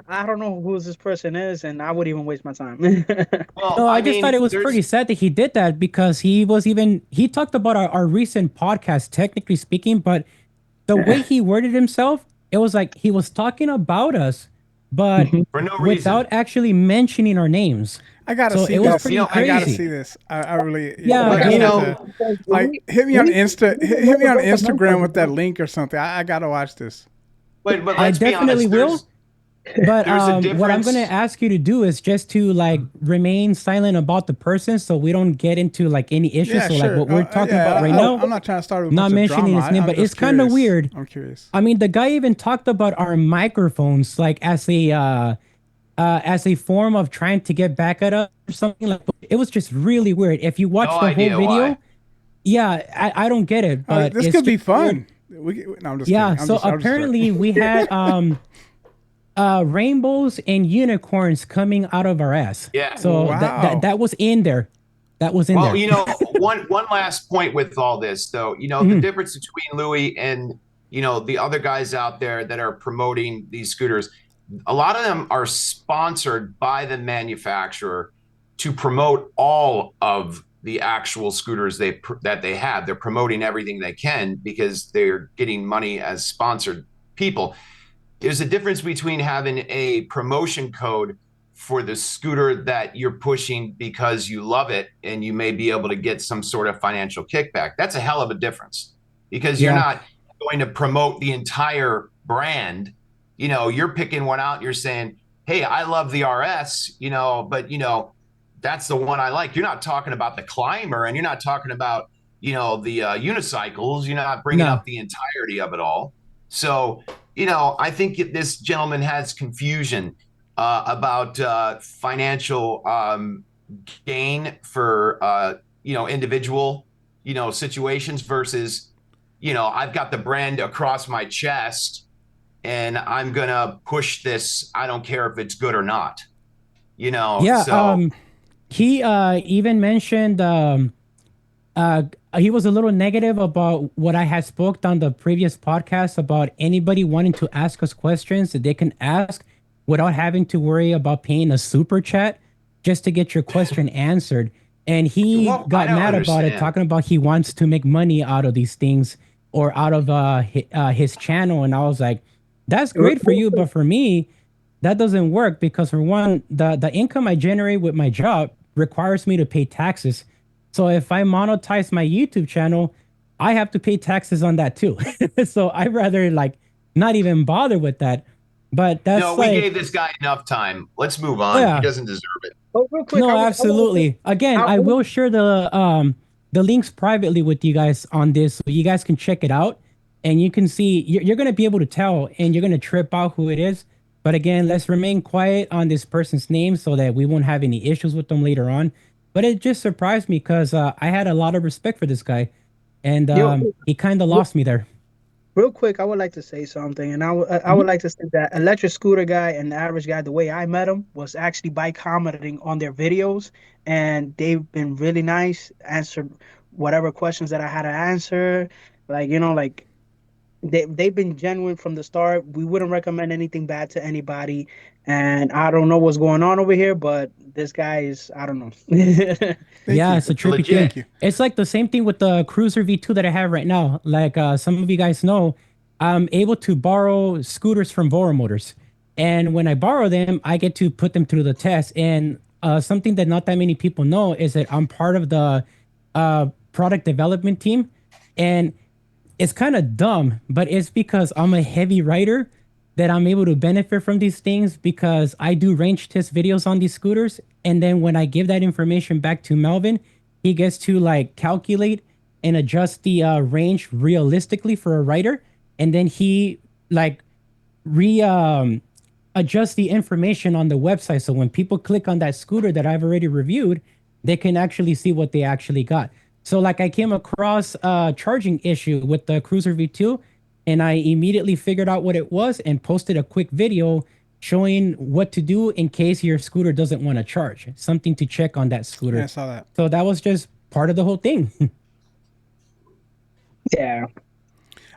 I don't know who this person is, and I would even waste my time. Well, No, I I just thought mean, it was there's pretty sad that he did that because he talked about our recent podcast, technically speaking, but the way he worded himself, it was like he was talking about us, but Mhm. for no without reason. actually mentioning our names. I gotta So see it was this. You pretty know, I and gotta crazy. see this. I really, Yeah, you but guys you it, have know, to like hit me on hit me on Instagram with that link or something. I gotta watch this. but I let's be definitely honest. will. But There's a what I'm gonna difference. ask you to do is just to like remain silent about the person, so we don't get into like any issues. Yeah, So like sure. what we're talking about right Yeah, now, I'm not trying to start a not bunch of mentioning drama. his name, I'm but it's just kind of curious. weird. I'm curious. I mean, the guy even talked about our microphones, like as a form of trying to get back at us or something. Like it was just really weird. If you No watch the whole idea why. video, yeah, I don't get it, but This it's could just be weird. fun. No, I'm just Yeah. kidding. So I'm just apparently joking. we had rainbows and unicorns coming out of our ass. Yeah. So Wow. that was in there. That was in Well, there. you know, one last point with all this, though, you know, the Mhm. difference between Louis and the other guys out there that are promoting these scooters, a lot of them are sponsored by the manufacturer to promote all of the actual scooters that they have. They're promoting everything they can because they're getting money as sponsored people. There's a difference between having a promotion code for the scooter that you're pushing because you love it and you may be able to get some sort of financial kickback. That's a hell of a difference because you're Yeah. not going to promote the entire brand. You're picking one out and you're saying, hey, I love the RS, but that's the one I like. You're not talking about the climber and you're not talking about the unicycles. You're not bringing No. up the entirety of it all. So I think this gentleman has confusion about financial gain for individual situations versus I've got the brand across my chest and I'm gonna push this. I don't care if it's good or not. Yeah. So He even mentioned uh he was a little negative about what I had spoke on the previous podcast about anybody wanting to ask us questions that they can ask without having to worry about paying a super chat just to get your question answered. And he well, I got don't mad about it, understand. talking about he wants to make money out of these things or out of his channel. And I was like, that's great for you, but for me, that doesn't work because for one, the income I generate with my job requires me to pay taxes. So if I monetize my YouTube channel, I have to pay taxes on that too. So I'd rather like not even bother with that. But No, that's we like, gave this guy enough time. Let's move on. He yeah, doesn't deserve it. Oh, real quick, no, absolutely. Again, I will share the links privately with you guys on this so you guys can check it out and you can see you're gonna be able to tell and you're gonna trip out who it is. But again, let's remain quiet on this person's name so that we won't have any issues with them later on. But it just surprised me because I had a lot of respect for this guy, and yo, he kind of lost me there. real quick, I would like to say something, and I would Mhm. like to say that electric scooter guy and the average guy, the way I met him was actually by commenting on their videos, and they've been really nice, answered whatever questions that I had to answer, like like they've been genuine from the start. We wouldn't recommend anything bad to anybody, and I don't know what's going on over here, but this guy is I don't know. Thank Yeah, you. it's a trippy thing. Legit. Thank you. It's like the same thing with the Cruiser V2 that I have right now. Like some of you guys know, I'm able to borrow scooters from Voromotors. And when I borrow them, I get to put them through the test. And something that not that many people know is that I'm part of the product development team. And it's kind of dumb, but it's because I'm a heavy rider that I'm able to benefit from these things because I do range test videos on these scooters. And then when I give that information back to Melvin, he gets to like calculate and adjust the range realistically for a rider. And then he like re adjust the information on the website. So when people click on that scooter that I've already reviewed, they can actually see what they actually got. So like I came across a charging issue with the Cruiser V2 and I immediately figured out what it was and posted a quick video showing what to do in case your scooter doesn't want to charge, something to check on that Yeah, I scooter. saw that. So that was just part of the whole thing. Yeah.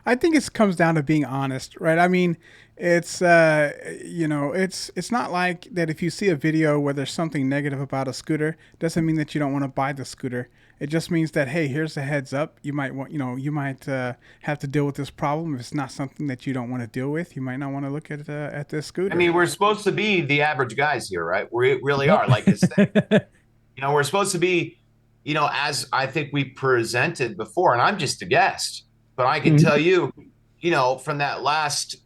I think it comes down to being honest, right? I mean, it's it's not like that if you see a video where there's something negative about a scooter, doesn't mean that you don't want to buy the scooter. It just means that, hey, here's a heads up. You might want, you might have to deal with this problem. If it's not something that you don't want to deal with, you might not want to look at this scooter. I mean, we're supposed to be the average guys here, right? We really Yep. are. Like we're supposed to be, as I think we presented before, and I'm just a guest, but I can tell you, from that last,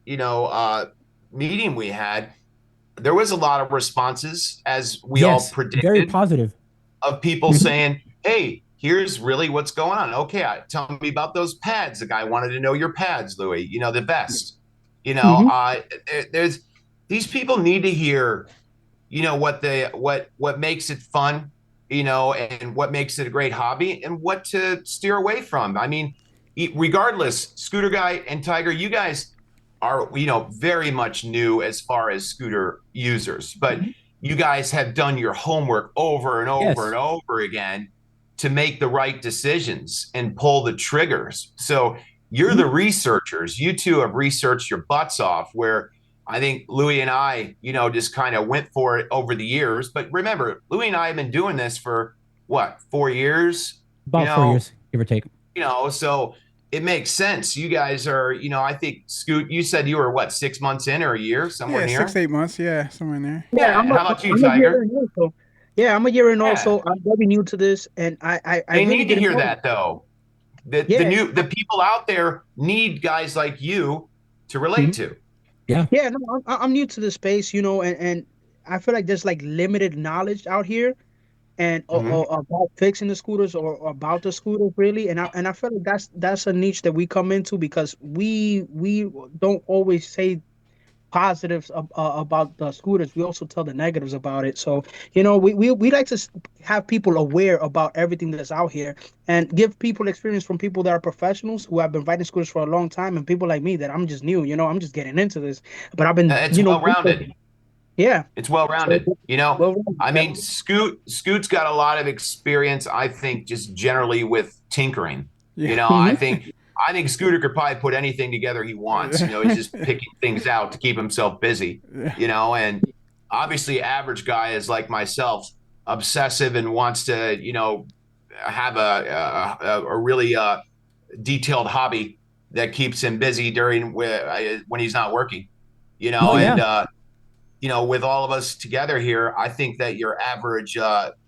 meeting we had, there was a lot of responses, as we all Yes, very predicted, positive. of people saying, hey, here's really what's going on. Okay, tell me about those pads. The guy wanted to know your pads, Louis, the vest. There's these people need to hear, what makes it fun, and what makes it a great hobby and what to steer away from. I mean, regardless, Scooter Guy and Tiger, you guys are, very much new as far as scooter users, but you guys have done your homework over and over Yes. and over again to make the right decisions and pull the triggers. So you're the researchers. You two have researched your butts off, where I think Louis and I, just kind of went for it over the years. But remember, Louis and I have been doing this for what, 4 years? About 4 years, give or take. So it makes sense. You guys are, I think, Scoot, you said you were what, 6 months in or a year, somewhere Yeah, near? 6 8 months. Yeah, somewhere in there. Yeah. I'm How about you, I'm a Tiger? year in also. Yeah, I'm a year in Yeah. also. I'm very new to this, and I They really need to didn't hear know. that, though. The Yeah, the people out there need guys like you to relate to. Yeah. yeah. No, I'm new to the space, and I feel like there's like limited knowledge out here, and Mhm. or about fixing the scooters or about the scooters really, and I feel like that's a niche that we come into because we don't always say positives about the scooters. We also tell the negatives about it. So, we like to have people aware about everything that's out here and give people experience from people that are professionals who have been riding scooters for a long time and people like me that I'm just new, I'm just getting into this. But I've been, It's well rounded. yeah. It's well So, rounded. well, I mean, Scoot's got a lot of experience, I think, just generally with tinkering. Yeah. I think Scooter could probably put anything together he wants. He's just picking things out to keep himself busy. And obviously, average guy is like myself, obsessive and wants to, have a really detailed hobby that keeps him busy during when he's not working. Oh, And yeah. with all of us together here, I think that your average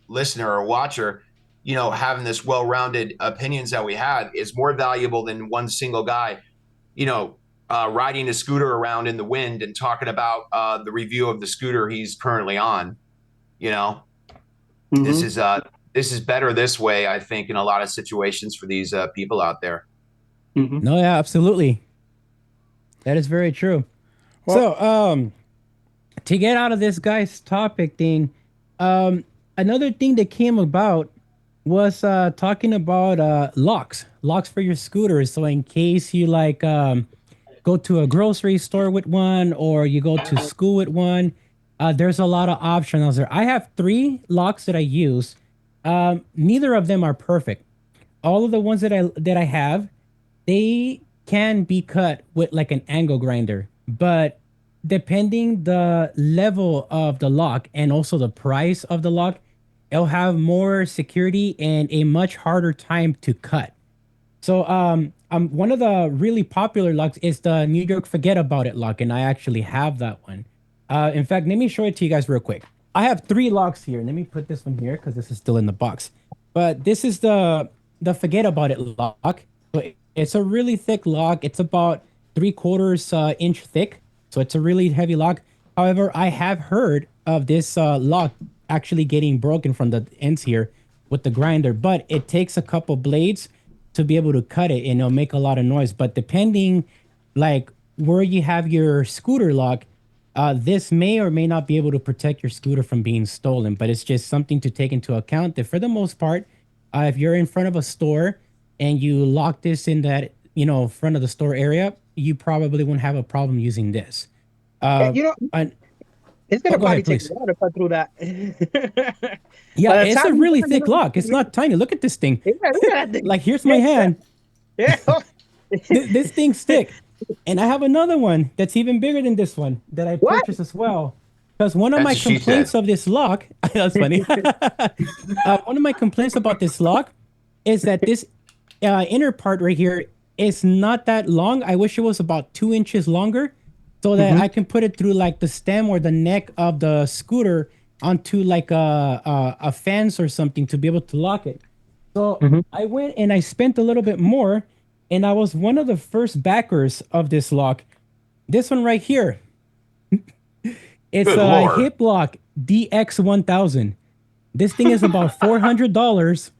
listener or watcher, having this well-rounded opinions that we had is more valuable than one single guy, riding a scooter around in the wind and talking about the review of the scooter he's currently on. This is this is better this way, I think, in a lot of situations for these people out there. No, yeah, absolutely. That is very true. Well- So, to get out of this guy's topic thing, another thing that came about was talking about locks for your scooters. So in case you go to a grocery store with one or you go to school with one, there's a lot of options there. I have 3 locks that I use. Neither of them are perfect. All of the ones that I have, they can be cut with like an angle grinder, but depending the level of the lock and also the price of the lock, it'll have more security and a much harder time to cut. So one of the really popular locks is the New York Fahgettaboutit lock, and I actually have that one. In fact, let me show it to you guys real quick. I have 3 locks here. Let me put this one here because this is still in the box. But this is the Fahgettaboutit lock. So it's a really thick lock. It's about 3/4 inch thick. So it's a really heavy lock. However, I have heard of this lock actually getting broken from the ends here with the grinder, but it takes a couple blades to be able to cut it and it'll make a lot of noise. But depending like where you have your scooter lock, this may or may not be able to protect your scooter from being stolen, but it's just something to take into account that for the most part, if you're in front of a store and you lock this in that, front of the store area, you probably won't have a problem using this. you know, And, it's gonna go probably ahead, take please. a while to cut through that. Yeah, By the it's a time really you thick lock. It's not tiny. Look at this thing. yeah, look at that thing. Like, here's my Yeah, hand. yeah. This thing's thick. And I have another one that's even bigger than this one that I What? purchased as well. Because one of That's my what she complaints said. of this lock, that's funny. One of my complaints about this lock is that this inner part right here is not that long. I wish it was about 2 inches longer so that I can put it through like the stem or the neck of the scooter onto like a fence or something to be able to lock it. So I went and I spent a little bit more, and I was one of the first backers of this lock. This one right here. It's Good a Lord. Hiplok DX1000. This thing is about $400,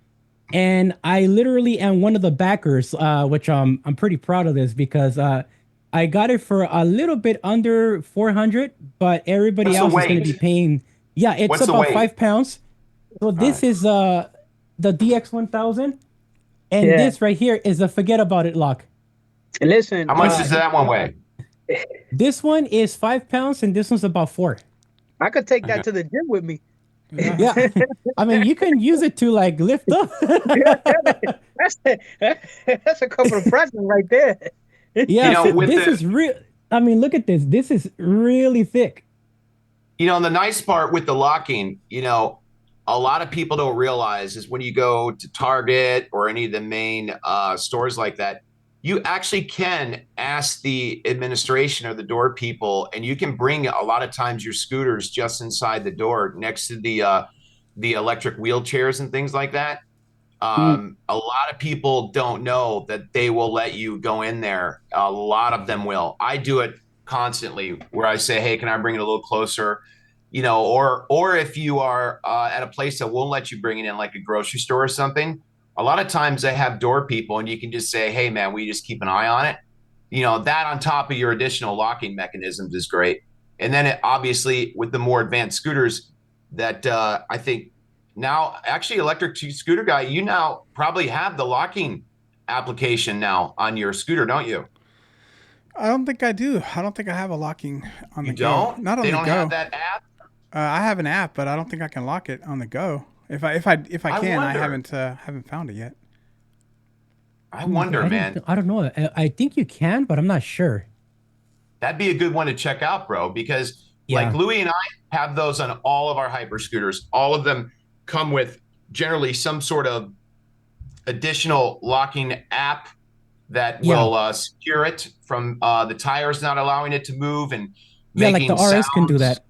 and I literally am one of the backers, which I'm pretty proud of this because I got it for a little bit under 400, but everybody What's the else is going to be weight? paying. Yeah, it's What's the about weight? 5 pounds. So this right. is the DX1000, and Yeah. this right here is the Forget About It lock. Listen, How much does that one weigh? This one is 5 pounds, and this one's about 4. I could take that to the gym with me. Yeah, I mean you can use it to like lift up. That's that's a couple of presents right there. Yeah, so with this the is real. I mean, look at this. This is really thick. And the nice part with the locking, a lot of people don't realize is when you go to Target or any of the main stores like that, you actually can ask the administration or the door people, and you can bring a lot of times your scooters just inside the door next to the electric wheelchairs and things like that. A lot of people don't know that they will let you go in there. A lot of them will. I do it constantly where I say, hey, can I bring it a little closer? Or if you are at a place that won't let you bring it in, like a grocery store or something, a lot of times they have door people and you can just say, hey, man, will you just keep an eye on it? That on top of your additional locking mechanisms is great. And then obviously with the more advanced scooters that I think now, actually, Electric Scooter Guy, you now probably have the locking application now on your scooter, don't you? I don't think I do. I don't think I have a locking on You the go. don't? Not on They the don't go. have that app? I have an app, but I don't think I can lock it on the go. If I can, I haven't found it yet. I wonder, man. I don't know. I think you can, but I'm not sure. That'd be a good one to check out, bro, because Yeah. like Louis and I have those on all of our hyper scooters. All of them come with generally some sort of additional locking app that will secure it from the tires not allowing it to move and Yeah, making like the RS can do sounds. that.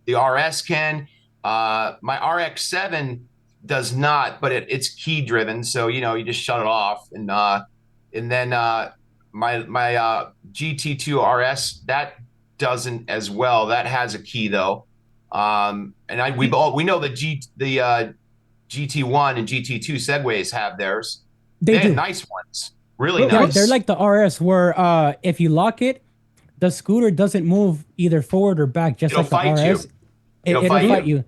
The RS can. My RX-7 does not, but it's key driven, so you just shut it off, and then my GT2 RS that doesn't as well. That has a key though, and we know the GT1 and GT2 Segways have theirs. They have do. nice ones, really Yeah, nice. they're like the RS, where if you lock it, the scooter doesn't move either forward or back, just It'll like the fight you. RS. It'll fight you.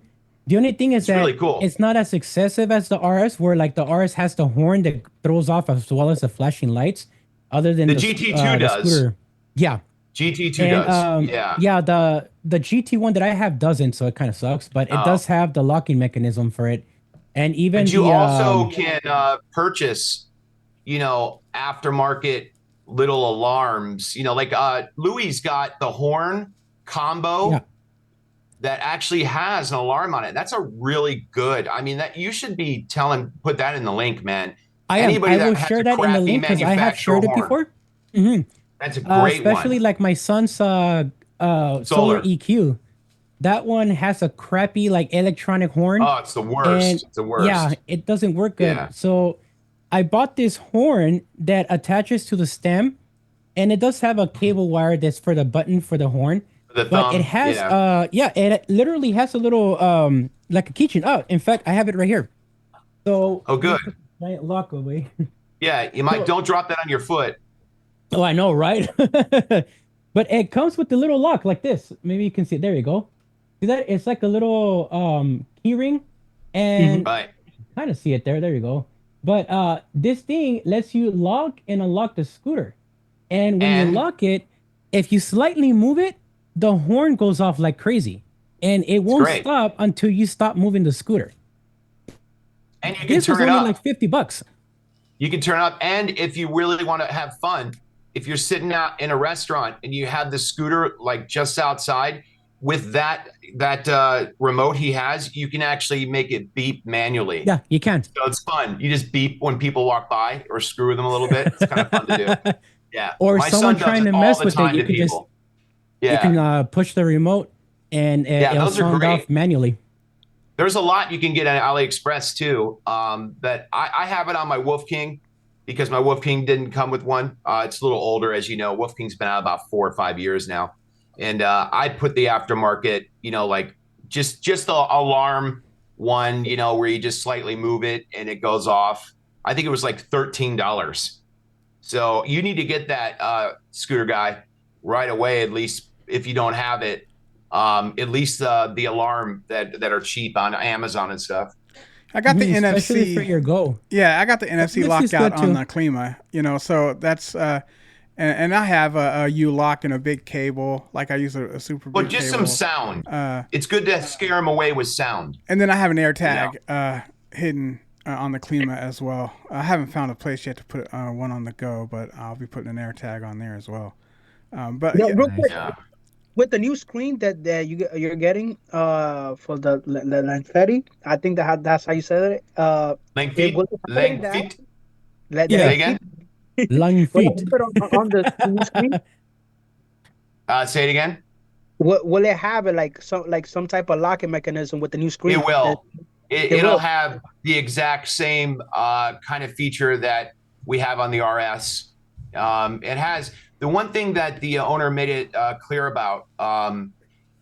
The only thing is It's that really cool. it's not as excessive as the RS, where like the RS has the horn that throws off as well as the flashing lights. Other than The GT2 the does. scooter, yeah, GT2 and does. Yeah. the GT1 that I have doesn't, so it kind of sucks. But it Oh. does have the locking mechanism for it, and even But you the also can purchase, aftermarket little alarms. Like Louis got the horn combo Yeah. that actually has an alarm on it. That's a really good. I mean, that you should be put that in the link, man. I will share that in the link because I have shared it before. Mm-hmm. That's a great especially one. like my son's solar EQ. That one has a crappy like electronic horn. Oh, it's the worst. And it's the worst. yeah, it doesn't work good. Yeah. So I bought this horn that attaches to the stem, and it does have a cable wire that's for the button for the horn. The But thumb, it has yeah. it literally has a little like a keychain. Oh, in fact, I have it right here. So Oh, good. Giant lock away. Yeah, you might don't drop that on your foot. Oh, I know, right? But it comes with the little lock like this. Maybe you can see it. There you go. See that? It's like a little key ring, and Right. kind of see it there. There you go. But this thing lets you lock and unlock the scooter. And when you lock it, if you slightly move it, the horn goes off like crazy. And it won't great. stop until you stop moving the scooter. And you can This was turn it only up. like $50. You can turn up, and if you really want to have fun, if you're sitting out in a restaurant and you have the scooter like just outside with that remote he has, you can actually make it beep manually. Yeah, you can. So it's fun. You just beep when people walk by or screw them a little bit. It's kind of fun to do. Yeah. Or My someone son does trying it to all mess the with it, time you to can just people. you can push the remote and it'll those are sound great. off manually. There's a lot you can get on AliExpress too. But I have it on my Wolf King because my Wolf King didn't come with one. It's a little older, as you know. Wolf King's been out about 4 or 5 years now. And I put the aftermarket, like just the alarm one, where you just slightly move it and it goes off. I think it was like $13. So you need to get that scooter guy right away, at least if you don't have it. At least the alarm that are cheap on Amazon and stuff. I got the Especially NFC for your Go. Yeah, I got the NFC NFC's lockout good on too. the Klima, so that's and I have a U-lock and a big cable, like I use a super big But just cable. some sound. It's good to scare them away with sound. And then I have an AirTag hidden on the Klima as well. I haven't found a place yet to put one on the Go, but I'll be putting an AirTag on there as well. But No, yeah, real quick, Yeah. with the new screen that you're getting for the Lanfetti, I think that's how you said it. It will have that. Langfeet. Yeah. Say again. Long Will feet. it have it on the new screen? Say it again. Will it have it like some type of locking mechanism with the new screen? It will. It It'll will. have the exact same kind of feature that we have on the RS. It has the one thing that the owner made it clear about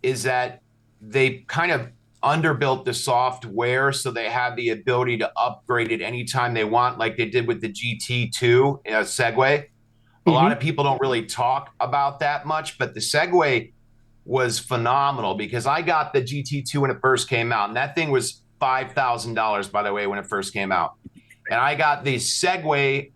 is that they kind of underbuilt the software, so they have the ability to upgrade it anytime they want, like they did with the GT2 Segway. A lot of people don't really talk about that much, but the Segway was phenomenal because I got the GT2 when it first came out, and that thing was $5,000, by the way, when it first came out. And I got the Segway,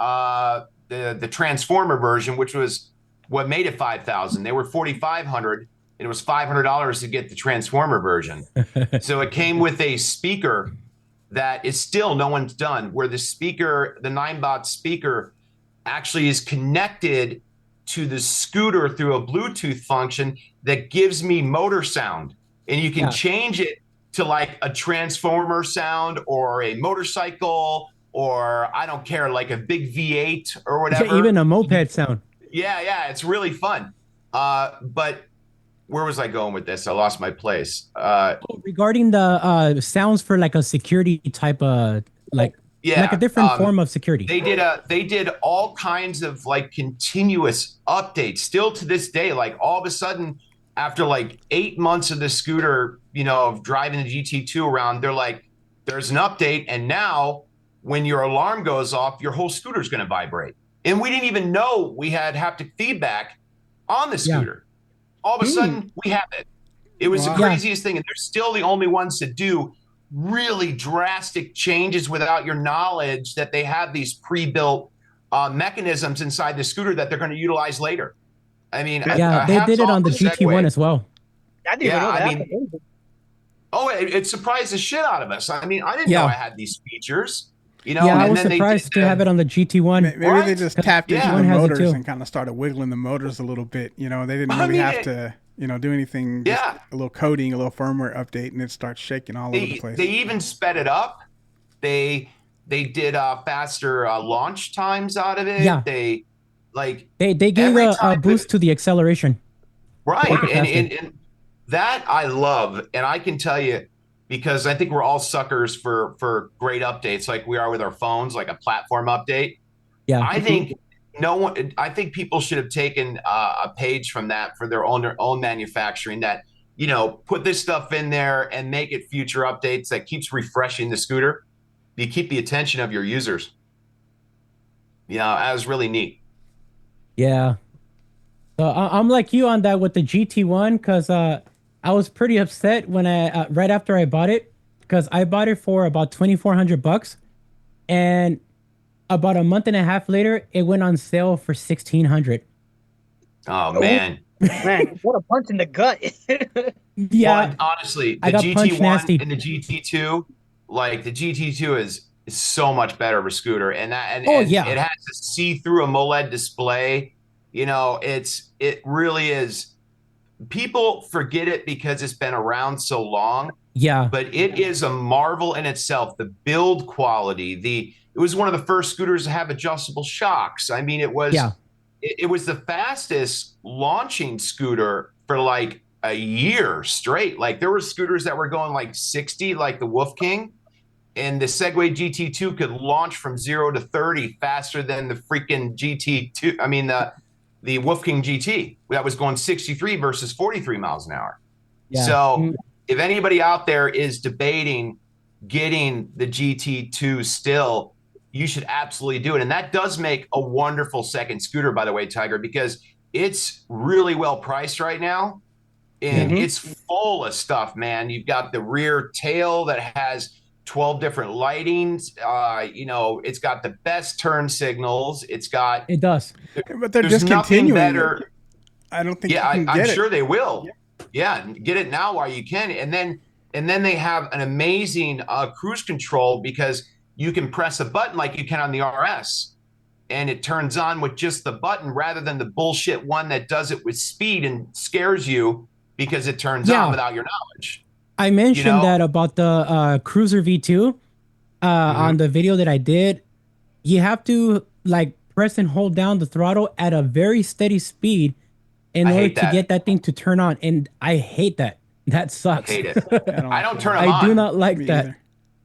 the Transformer version, which was what made it $5,000. They were $4,500, and it was $500 to get the Transformer version. So it came with a speaker that is still no one's done, where the speaker, the 9-bot speaker, actually is connected to the scooter through a Bluetooth function that gives me motor sound. And you can change it to like a transformer sound or a motorcycle, or I don't care, like a big V8 or whatever. Yeah, even a moped sound. Yeah, it's really fun. But where was I going with this? I lost my place. Regarding the sounds for like a security type of like a different form of security. They did all kinds of like continuous updates. Still to this day, like all of a sudden, after like 8 months of the scooter, of driving the GT2 around, they're like, there's an update, and now when your alarm goes off, your whole scooter's going to vibrate. And we didn't even know we had haptic feedback on the scooter. All of a sudden, we have it. It was the craziest thing, and they're still the only ones that do really drastic changes without your knowledge, that they have these pre-built mechanisms inside the scooter that they're going to utilize later. I mean, they did it on the GT1 as well. I didn't even know that. It surprised the shit out of us. I mean, I didn't know I had these features. I was surprised to have it on the GT1. Maybe they just tapped into the One has it motors too. and kind of started wiggling the motors a little bit. They didn't really have to, do anything. Just a little coding, a little firmware update, and it starts shaking all over the place. They even sped it up. They did faster launch times out of it. Yeah. They gave a boost to the acceleration. Right, and that I love, and I can tell you, because I think we're all suckers for great updates, like we are with our phones, like a platform update. Yeah, I think I think people should have taken a page from that for their own manufacturing. That put this stuff in there and make it future updates that keeps refreshing the scooter. You keep the attention of your users. That was really neat. Yeah. So I'm like you on that with the GT1, because I was pretty upset when I right after I bought it, because I bought it for about $2,400, and about a month and a half later, it went on sale for $1,600. Oh man, what a punch in the gut! Yeah, but honestly, the I got punched nasty. GT1 and the GT2, like the GT2 is is so much better of a scooter, and Oh and yeah, it has to see through a MOLED display. It really is. People forget it because it's been around so long, yeah, but it is a marvel in itself. The build quality, it was one of the first scooters to have adjustable shocks. I mean, yeah. it was the fastest launching scooter for like a year straight. Like there were scooters that were going like 60, like the Wolf King, and the Segway GT2 could launch from 0 to 30 faster than the freaking GT2. I mean, the Wolf King GT that was going 63 versus 43 miles an hour. Yeah. So if anybody out there is debating getting the GT2 still, you should absolutely do it. And that does make a wonderful second scooter, by the way, Tiger, because it's really well priced right now. And it's full of stuff, man. You've got the rear tail that has 12 different lightings. It's got the best turn signals. It's got, It does. But they're there's nothing discontinuing better. it. I don't think Yeah, you can I'm get it. sure they will. Yeah, get it now while you can. And then they have an amazing cruise control because you can press a button like you can on the RS, and it turns on with just the button rather than the bullshit one that does it with speed and scares you because it turns on without your knowledge. I mentioned that about the Cruiser V2 on the video that I did. You have to like press and hold down the throttle at a very steady speed in order to get that thing to turn on. And I hate that. That sucks. I hate it. I don't turn them on. I do not like that.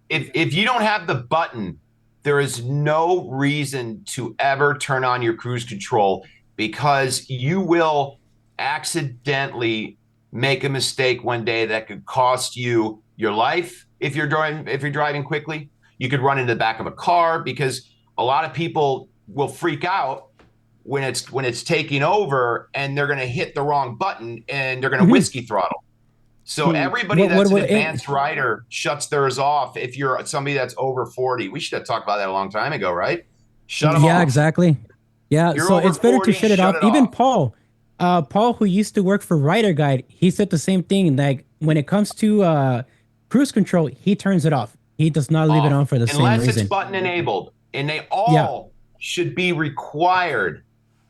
If you don't have the button, there is no reason to ever turn on your cruise control because you will accidentally make a mistake one day that could cost you your life if you're driving quickly. You could run into the back of a car because a lot of people will freak out when it's taking over and they're going to hit the wrong button and they're going to whiskey throttle. So everybody that's an advanced rider shuts theirs off if you're somebody that's over 40. We should have talked about that a long time ago, right? Shut them off. Yeah, exactly. Yeah, so it's better 40, to shut it off. Even Paul, who used to work for Rider Guide, he said the same thing. Like when it comes to cruise control, he turns it off. He does not leave it on for the same reason. Unless it's button enabled. And they all should be required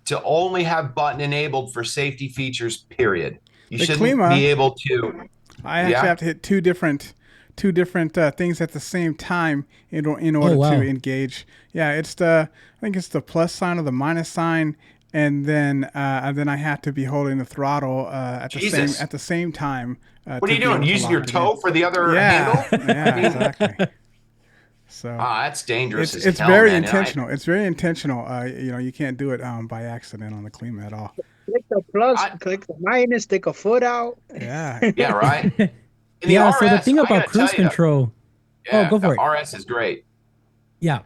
to only have button enabled for safety features, period. You shouldn't be able to. I actually have to hit two different things at the same time in order to engage. Yeah, I think it's the plus sign or the minus sign, and then I have to be holding the throttle at the same time. What are you doing? Using your toe for the other handle? Yeah, exactly. So that's dangerous. It's very intentional. It's very intentional. You can't do it by accident on the Klima at all. Click the plus, click the minus, stick a foot out. Yeah. Yeah, right. Yeah. So the thing about cruise control. Go for it. RS is great. Yeah.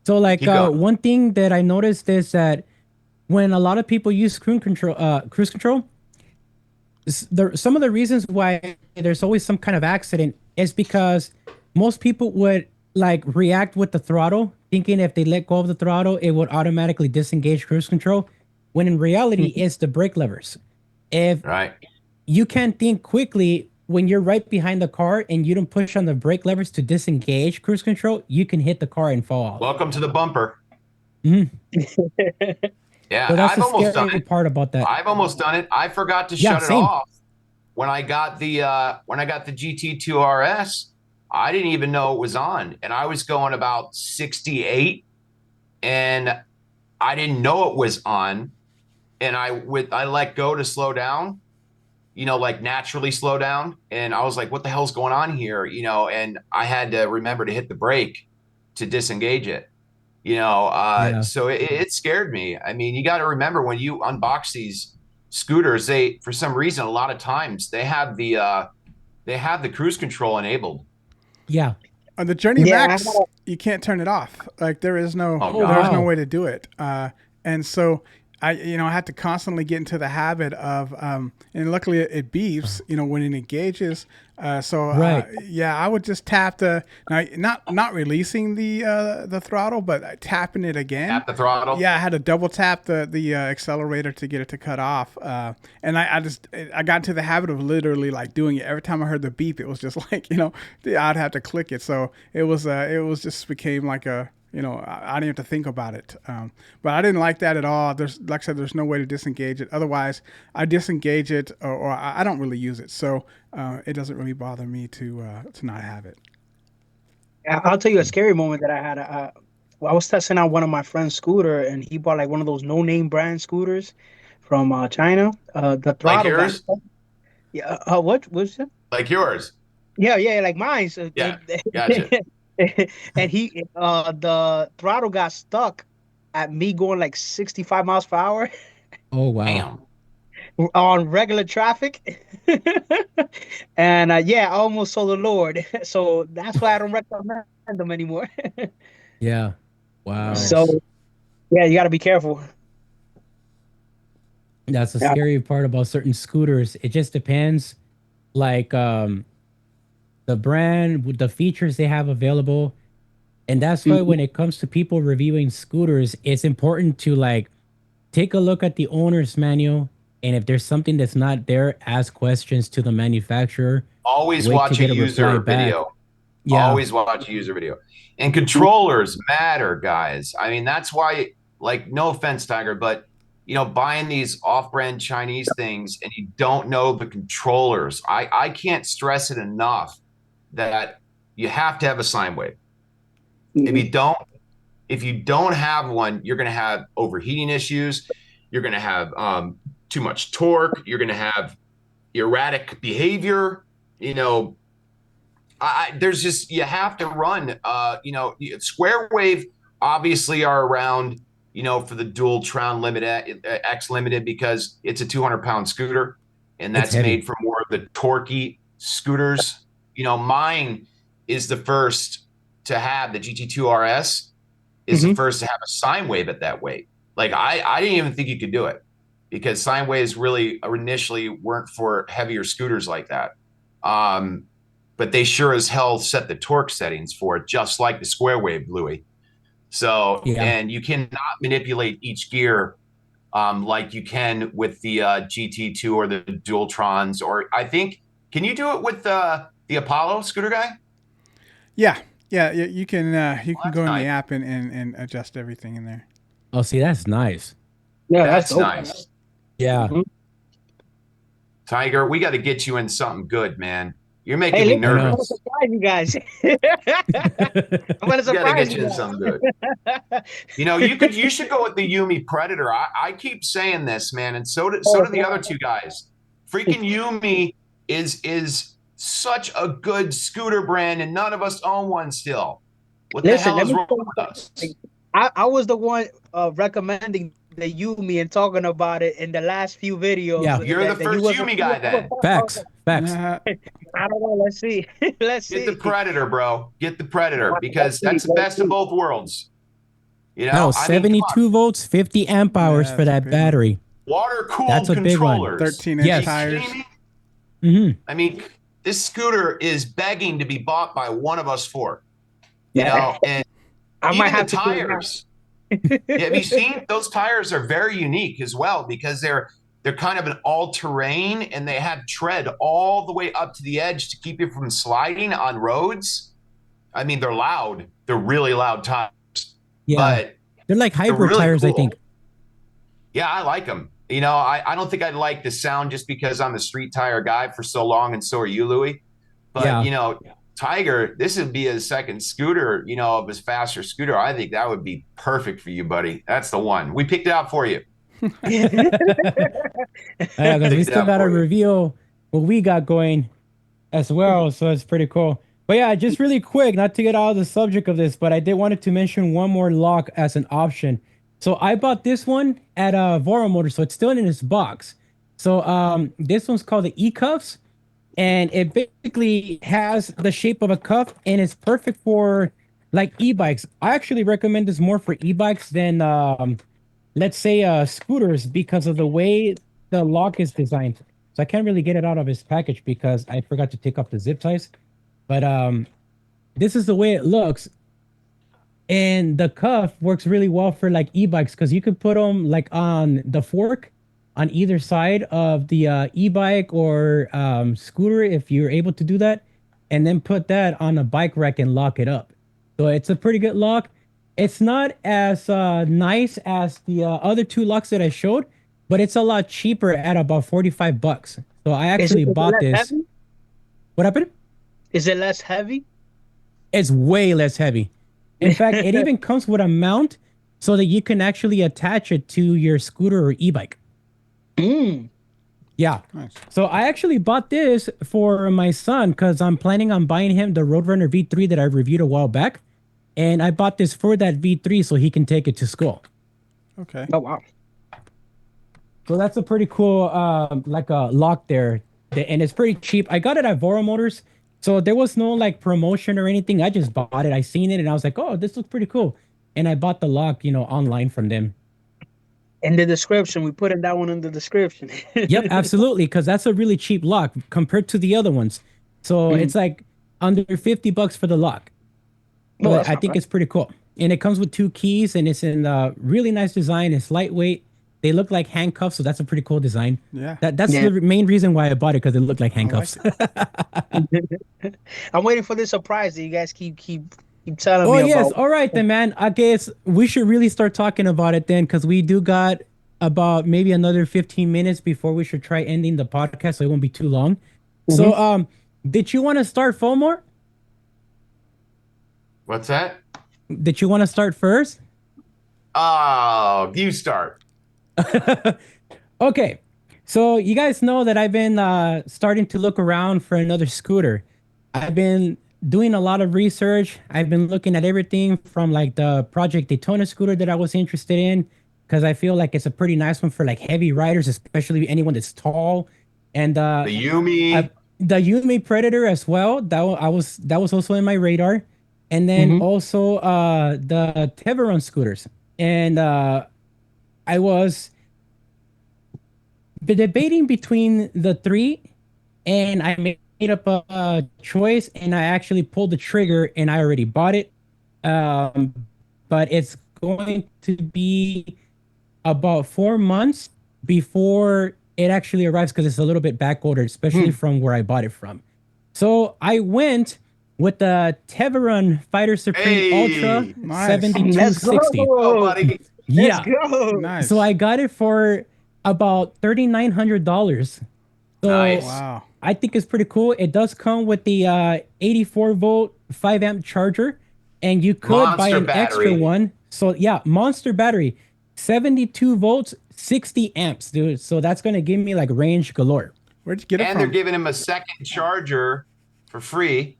So like one thing that I noticed is that when a lot of people use cruise control, some of the reasons why there's always some kind of accident is because most people would like react with the throttle, thinking if they let go of the throttle, it would automatically disengage cruise control. When in reality, it's the brake levers. If you can't think quickly when you're right behind the car and you don't push on the brake levers to disengage cruise control, you can hit the car and fall off. Welcome to the bumper. Yeah, so that's the scary part about that. I've almost done it. I forgot to shut it off when I got the GT2 RS. I didn't even know it was on, and I was going about 68, and I didn't know it was on. And I let go to slow down, like naturally slow down. And I was like, what the hell's going on here? And I had to remember to hit the brake to disengage it, so it scared me. I mean, you got to remember when you unbox these scooters, for some reason, a lot of times they have the cruise control enabled. Yeah. On the Journey Max, you can't turn it off. Like there is no way to do it. And so I had to constantly get into the habit of, and luckily it beeps, when it engages, Right. Yeah, I would just tap the not releasing the throttle, but tapping it again. Tap the throttle. Yeah, I had to double tap the accelerator to get it to cut off, and I got into the habit of literally like doing it every time I heard the beep. It was just like I'd have to click it, so it was just became like a I didn't have to think about it. But I didn't like that at all. Like I said, there's no way to disengage it. Otherwise, I disengage it, or I don't really use it, so it doesn't really bother me to not have it. I'll tell you a scary moment that I had. I was testing out one of my friend's scooter, and he bought like one of those no-name brand scooters from China. The Like throttle got yours? stuck. Yeah. What was it? Like yours. Yeah, like mine. So Yeah, gotcha. and the throttle got stuck at me going like 65 miles per hour Oh wow. Damn. on regular traffic. And yeah, I almost sold the Lord. So that's why I don't recommend them anymore. Yeah. Wow. So Nice. yeah, you got to be careful. That's the Yeah. scary part about certain scooters. It just depends, like the brand, the features they have available. And that's why Mhm. when it comes to people reviewing scooters, it's important to like take a look at the owner's manual. And if there's something that's not there, ask questions to the manufacturer. Always Wait to watch a get a reply user back. video. Yeah. Always watch a user video. And controllers matter, guys. I mean, that's why, like, no offense, Tiger, but buying these off-brand Chinese things and you don't know the controllers. I can't stress it enough that you have to have a sine wave. If Mhm. you don't, if you don't have one, you're going to have overheating issues. You're going to have too much torque. You're going to have erratic behavior. There's just, you have to run. Square wave obviously are around, for the dual Tron Limited X Limited, because it's a 200-pound scooter, and It's that's heavy. made for more of the torquey scooters. Mine is the first to have the GT2 RS is the Mhm. first to have a sine wave at that weight. Like I didn't even think you could do it, because sine waves really initially weren't for heavier scooters like that. But they sure as hell set the torque settings for it, just like the square wave, Louis. So, Yeah. and you cannot manipulate each gear like you can with the GT2 or the Dualtrons, or I think, can you do it with the Apollo scooter guy? Yeah, yeah, you can Well, go that's in the nice. app and adjust everything in there. Oh, see, that's nice. Yeah, that's That's dope. nice. Yeah. Mhm. Tiger, we got to get you in something good, man. You're Hey, making me listen, I I'm know. gonna nervous. surprise you guys. I'm gonna We got to surprise get you in you something good. guys. You should go with the Yumi Predator. I keep saying this, man, and so Oh, do the other two guys. Freaking Yumi is such a good scooter brand, and none of us own one still. What the listen, hell let is me wrong tell you with us? something. I was the one recommending the Yumi and talking about it in the last few videos Yeah. You're the that you first wasn't. Yumi guy then. Facts. Facts. I don't know. Let's see. Let's Get the see. Predator, bro. Get the Predator, Let's because see. that's the Let's best of see. both worlds. No, I mean, come on. 72 volts, 50 amp hours Yeah, for that's a that big one. battery. Water That's cooled a big one. controllers. 13-inch Are you Yes. kidding tires. me? Hmm. I mean, this scooter is begging to be bought by one of us four. Yeah, And I might even the have to do it now. tires. Yeah, have you seen those tires are very unique as well, because they're kind of an all-terrain, and they have tread all the way up to the edge to keep you from sliding on roads. I mean, they're loud. They're really loud tires, Yeah. but They're like they're hybrid really tires, I cool. think. Yeah, I like them. I don't think I'd like the sound just because I'm a street tire guy for so long, and so are you, Louis. But Yeah. Tiger, this would be his second scooter, of his faster scooter. I think that would be perfect for you, buddy. That's the one. We picked it out for you. Yeah, because we Picked it still out got to for you. reveal what we got going as well. So it's pretty cool. But yeah, just really quick, not to get out of the subject of this, but I did wanted to mention one more lock as an option. So I bought this one at Voromotors, so it's still in its box. So this one's called the E-Cuffs, and it basically has the shape of a cuff, and it's perfect for like e-bikes. I actually recommend this more for e-bikes than let's say scooters, because of the way the lock is designed. So I can't really get it out of his package because I forgot to take off the zip ties. But this is the way it looks. And the cuff works really well for like e-bikes because you can put them like on the fork on either side of the e-bike or scooter if you're able to do that, and then put that on a bike rack and lock it up. So it's a pretty good lock. It's not as nice as the other two locks that I showed, but it's a lot cheaper at about $45. So I actually bought less this. heavy? What happened? Is it less heavy? It's way less heavy. In fact, it even comes with a mount so that you can actually attach it to your scooter or e-bike. Yeah. Nice. So I actually bought this for my son because I'm planning on buying him the Roadrunner V3 that I reviewed a while back. And I bought this for that V3 so he can take it to school. Okay. Oh, wow. So that's a pretty cool like a lock there. And it's pretty cheap. I got it at Voromotors. So there was no like promotion or anything. I just bought it. I seen it and I was like, oh, this looks pretty cool. And I bought the lock, online from them. In the description, we put that one in the description. Yep, absolutely. Because that's a really cheap lock compared to the other ones. So it's like under $50 for the lock. Oh, But that's I not think bad. it's pretty cool. And it comes with 2 keys and it's in really nice design. It's lightweight. They look like handcuffs, so that's a pretty cool design. Yeah. That's Yeah. the main reason why I bought it, because it looked like handcuffs. I'm waiting for this surprise that you guys keep telling Oh me yes, about. all right then, man. I guess we should really start talking about it then, because we do got about maybe another 15 minutes before we should try ending the podcast, so it won't be too long. So, did you want to start, Fomor? What's that? Did you want to start first? Oh, you start. Okay, so you guys know that I've been starting to look around for another scooter. I've been doing a lot of research. I've been looking at everything from like the Project Daytona scooter that I was interested in, because I feel like it's a pretty nice one for like heavy riders, especially anyone that's tall. And The Yumi. the Yumi Predator as well. That was also in my radar. And then also the Teverun scooters. And I was debating between the three, and I made up a choice, and I actually pulled the trigger, and I already bought it. But it's going to be about 4 months before it actually arrives, because it's a little bit back ordered, especially from where I bought it from. So I went with the Teverun Fighter Supreme Ultra Nice. 7260. Oh, buddy. Yeah. Let's go. Nice. So I got it for about $3,900. So Nice. Wow. I think it's pretty cool. It does come with the 84 volt 5 amp charger, and you could buy Monster an extra battery. one. So yeah, monster battery, 72 volts, 60 amps, dude. So that's gonna give me like range galore. Where'd you get it And from? they're giving him a second charger for free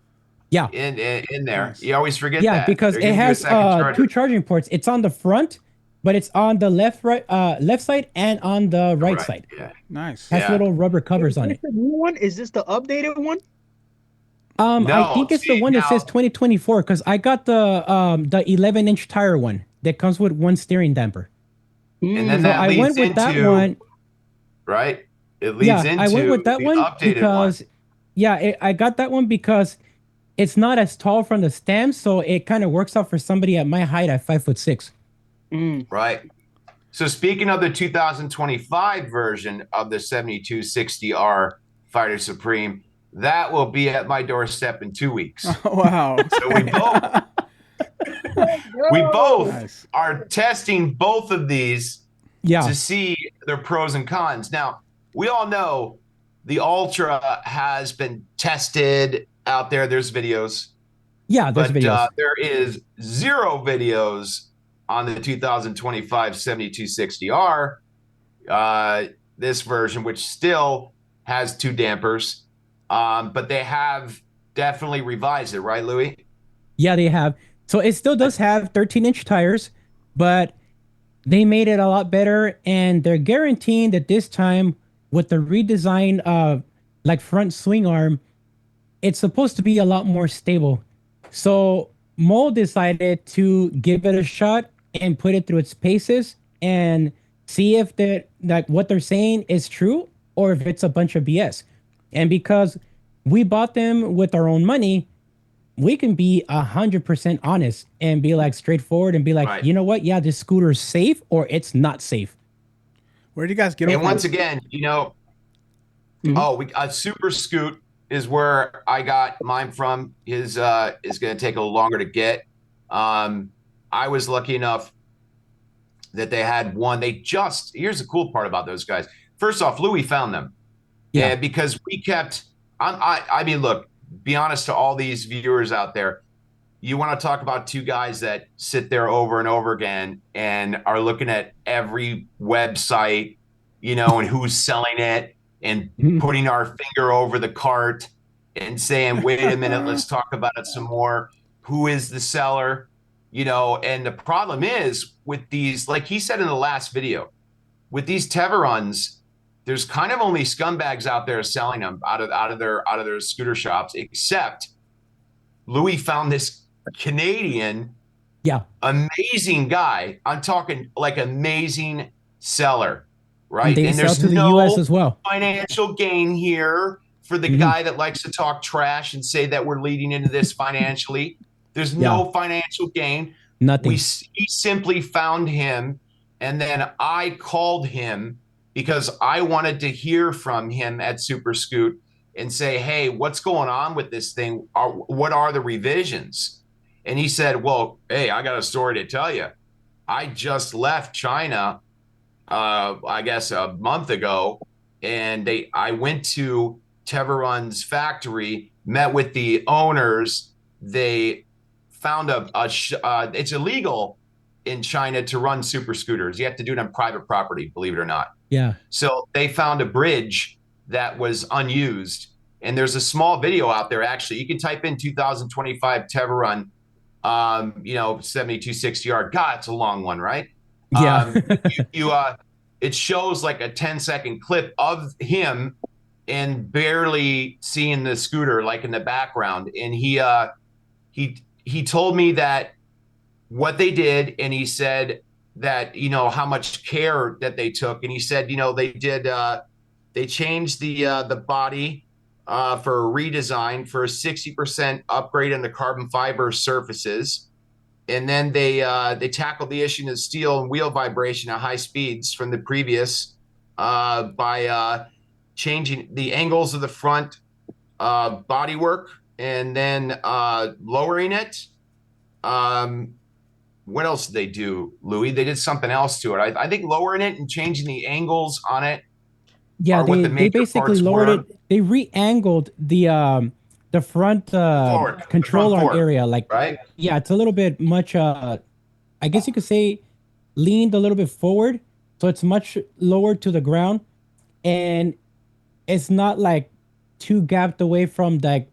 Yeah. in there. Nice. You always forget Yeah, that. because They're it giving you a has second charger. 2 charging ports. It's on the front, but it's on the left side and on the right side. Yeah. Nice. Has Yeah. little rubber covers Is on this it. the new one? Is this the updated one? I No, think it's the see, one that says now- 2024, because I got the 11-inch tire one that comes with 1 steering damper. And then So that I leads went with into, that one. right? It leads Yeah, into I went with that the one updated because, one. yeah, I got that one because it's not as tall from the stem, so it kind of works out for somebody at my height at 5'6". Right. So speaking of the 2025 version of the 7260R Fighter Supreme, that will be at my doorstep in 2 weeks. Wow. So we both Nice. are testing both of these Yeah, to see their pros and cons. Now, we all know the Ultra has been tested out there. There's videos, yeah, there's but videos. there is 0 videos on the 2025 7260R, this version, which still has 2 dampers, but they have definitely revised it, right, Louis? Yeah, they have. So it still does have 13-inch tires, but they made it a lot better, and they're guaranteeing that this time with the redesign of like front swing arm, it's supposed to be a lot more stable. So Mo decided to give it a shot and put it through its paces and see if like what they're saying is true. or if it's a bunch of BS. And because we bought them with our own money, we can be 100% honest and be like straightforward and be like, Right. you know what? Yeah, this scooter is safe or it's not safe. Where do you guys get them And from? once again, Super Scoot is where I got mine from. Is going to take a little longer to get. I was lucky enough that they had one. Here's the cool part about those guys. First off, Louis found them. Yeah. And because we kept, I mean, look, be honest to all these viewers out there. You want to talk about two guys that sit there over and over again and are looking at every website, and who's selling it and putting our finger over the cart and saying, wait a minute, let's talk about it some more. Who is the seller? And the problem is with these, like he said in the last video, with these Teveruns, there's kind of only scumbags out there selling them out of their scooter shops, except Louis found this Canadian, amazing guy. I'm talking like amazing seller, right? And there's to the US as well. Financial gain here for the guy that likes to talk trash and say that we're leading into this financially. There's no financial gain. Nothing. He simply found him, and then I called him because I wanted to hear from him at Super Scoot and say, hey, what's going on with this thing? What are the revisions? And he said, well, hey, I got a story to tell you. I just left China, I guess a month ago, and I went to Teverun's factory, met with the owners. They found it's illegal in China to run super scooters. You have to do it on private property, believe it or not. Yeah. So they found a bridge that was unused. And there's a small video out there, actually. You can type in 2025 Teverun, 7260R. God, it's a long one, right? Yeah. It shows like a 10-second clip of him and barely seeing the scooter like in the background. And he told me that what they did, and he said that, how much care that they took. And he said, they changed the body for a redesign for a 60% upgrade in the carbon fiber surfaces. And then they tackled the issue of steel and wheel vibration at high speeds from the previous by changing the angles of the front bodywork and then lowering it. What else did they do, Louis? They did something else to it. I think lowering it and changing the angles on it. Yeah, they basically lowered it. They re-angled the front control arm area. Like, right? Yeah, it's a little bit much. I guess you could say leaned a little bit forward, so it's much lower to the ground, and it's not like too gapped away from the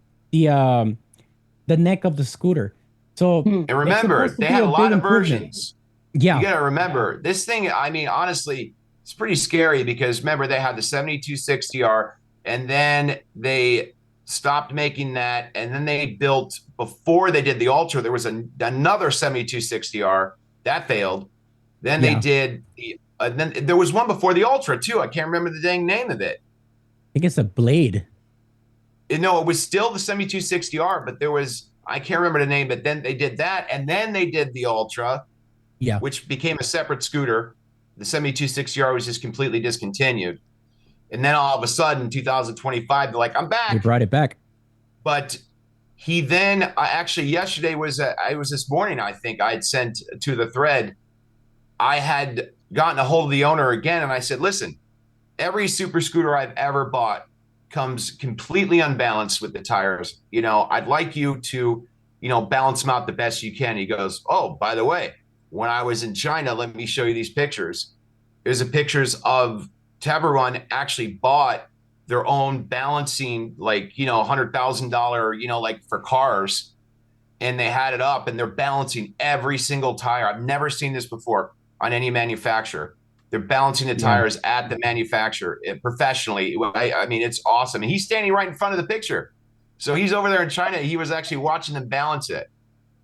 neck of the scooter. So and remember, they had a lot of versions. Yeah, you got to remember this thing. I mean, honestly, it's pretty scary because remember they had the 7260R, and then they stopped making that, and then they built before they did the Ultra. There was another 7260R that failed. Then they did then there was one before the Ultra too. I can't remember the dang name of it. I think it's a Blade. No, it was still the 7260R, but there was, I can't remember the name, but then they did that, and then they did the Ultra, which became a separate scooter. The 7260R was just completely discontinued. And then all of a sudden, 2025, they're like, I'm back. They brought it back. But he then, actually, yesterday was this morning, I think, I had sent to the thread, I had gotten a hold of the owner again, and I said, listen, every super scooter I've ever bought comes completely unbalanced with the tires. I'd like you to, balance them out the best you can. He goes, oh, by the way, when I was in China, let me show you these pictures. There's pictures of Teverun actually bought their own balancing, like, $100,000, like for cars. And they had it up and they're balancing every single tire. I've never seen this before on any manufacturer. They're balancing the tires at the manufacturer professionally. I mean, it's awesome. And he's standing right in front of the picture. So he's over there in China. He was actually watching them balance it.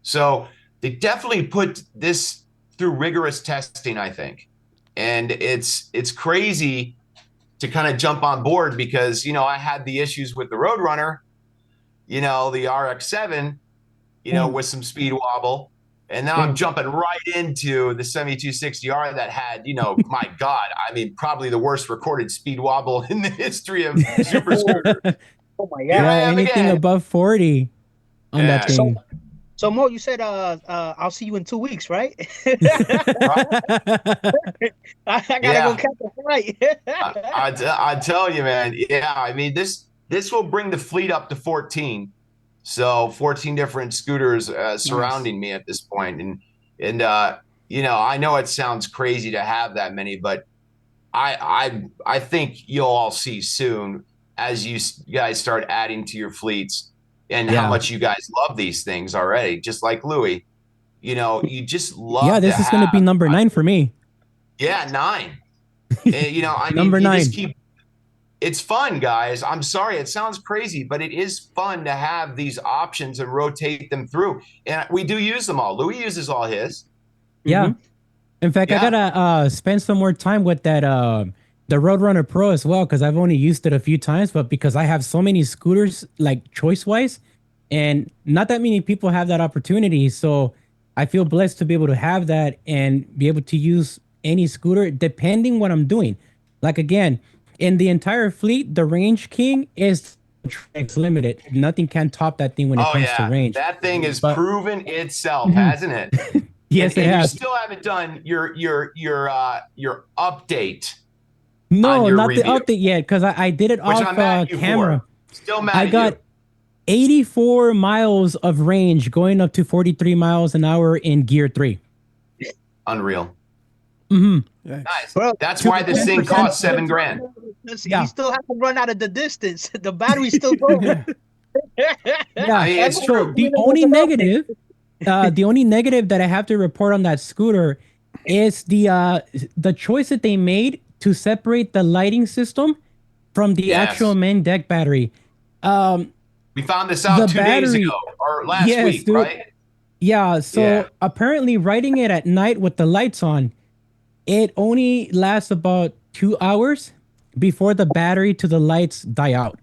So they definitely put this through rigorous testing, I think. And it's crazy to kind of jump on board because, you know, I had the issues with the Roadrunner, you know, the RX-7, you know, with some speed wobble. And now I'm jumping right into the 7260R that had, you know, my God, I mean, probably the worst recorded speed wobble in the history of super scooter. Oh my Here god. I am anything again. above 40 on that Yeah. thing. So Mo, you said I'll see you in 2 weeks, right? I gotta go Yeah. catch a flight. I tell you, man. Yeah, I mean this will bring the fleet up to 14. So 14 different scooters surrounding me at this point, and you know, I know it sounds crazy to have that many, but I think you'll all see soon as you guys start adding to your fleets and how much you guys love these things already. Just like Louis, you know, you just love. Yeah, this is going to be number 9 for me. Yeah, 9. And, you know, I mean, Number you 9. just keep. It's fun, guys. I'm sorry, it sounds crazy, but it is fun to have these options and rotate them through. And we do use them all. Louis uses all his. Yeah. In fact, I gotta spend some more time with that the Roadrunner Pro as well, because I've only used it a few times, but because I have so many scooters, like choice-wise, and not that many people have that opportunity. So I feel blessed to be able to have that and be able to use any scooter depending what I'm doing. Like again, in the entire fleet, the Range King is limited. Nothing can top that thing when it comes to range. That thing has But- proven itself, hasn't it? Yes, and it has. You still haven't done your update. No, your not review. the update yet, because I did it Which off I'm mad at you camera. for. Still mad I at got you. 84 miles of range going up to 43 miles an hour in gear 3. Unreal. Mm-hmm. Nice. Bro, That's why this thing 10% costs $7,000. You still have to run out of the distance. The battery's still going. Yeah, I mean, it's so true. the only negative that I have to report on that scooter is the choice that they made to separate the lighting system from the actual main deck battery. We found this out 2 days ago or last week, dude. right? Yeah, so apparently riding it at night with the lights on, it only lasts about 2 hours before the battery to the lights die out.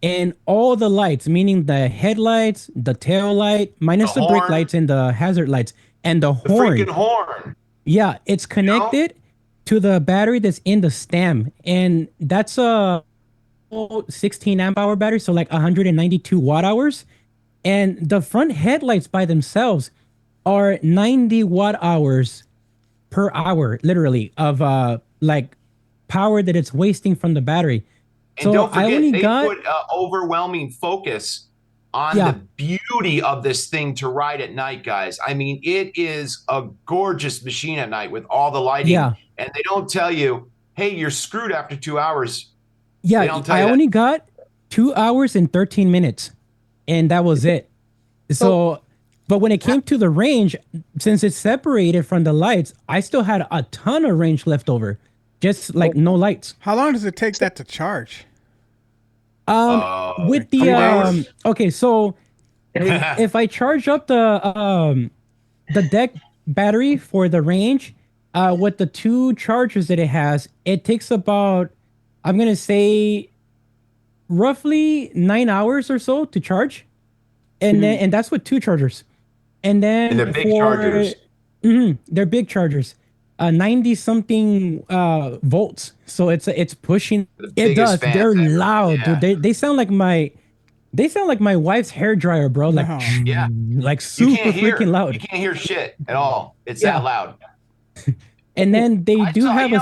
And all the lights, meaning the headlights, the tail light, minus the brake lights and the hazard lights, and the horn. Freaking horn. Yeah, it's connected to the battery that's in the stem. And that's a 16 amp hour battery, so like 192 watt hours. And the front headlights by themselves are 90 watt hours per hour, literally, of like power that it's wasting from the battery. And so don't forget, I only they got put overwhelming focus on the beauty of this thing to ride at night, guys. I mean, it is a gorgeous machine at night with all the lighting. Yeah. And they don't tell you, hey, you're screwed after 2 hours. Yeah, I only got 2 hours and 13 minutes, and that was it. So, but when it came to the range, since it's separated from the lights, I still had a ton of range left over, just like no lights. How long does it take that to charge? With the okay, so if I charge up the deck battery for the range, with the 2 chargers that it has, it takes about, I'm gonna say, roughly 9 hours or so to charge, and then and that's with 2 chargers, and then they're big chargers. They're big chargers, 90 something volts. So it's pushing. It does. They're loud, dude. They sound like my wife's hair dryer, bro. Like like super freaking loud. You can't hear shit at all. It's that loud. And then they have a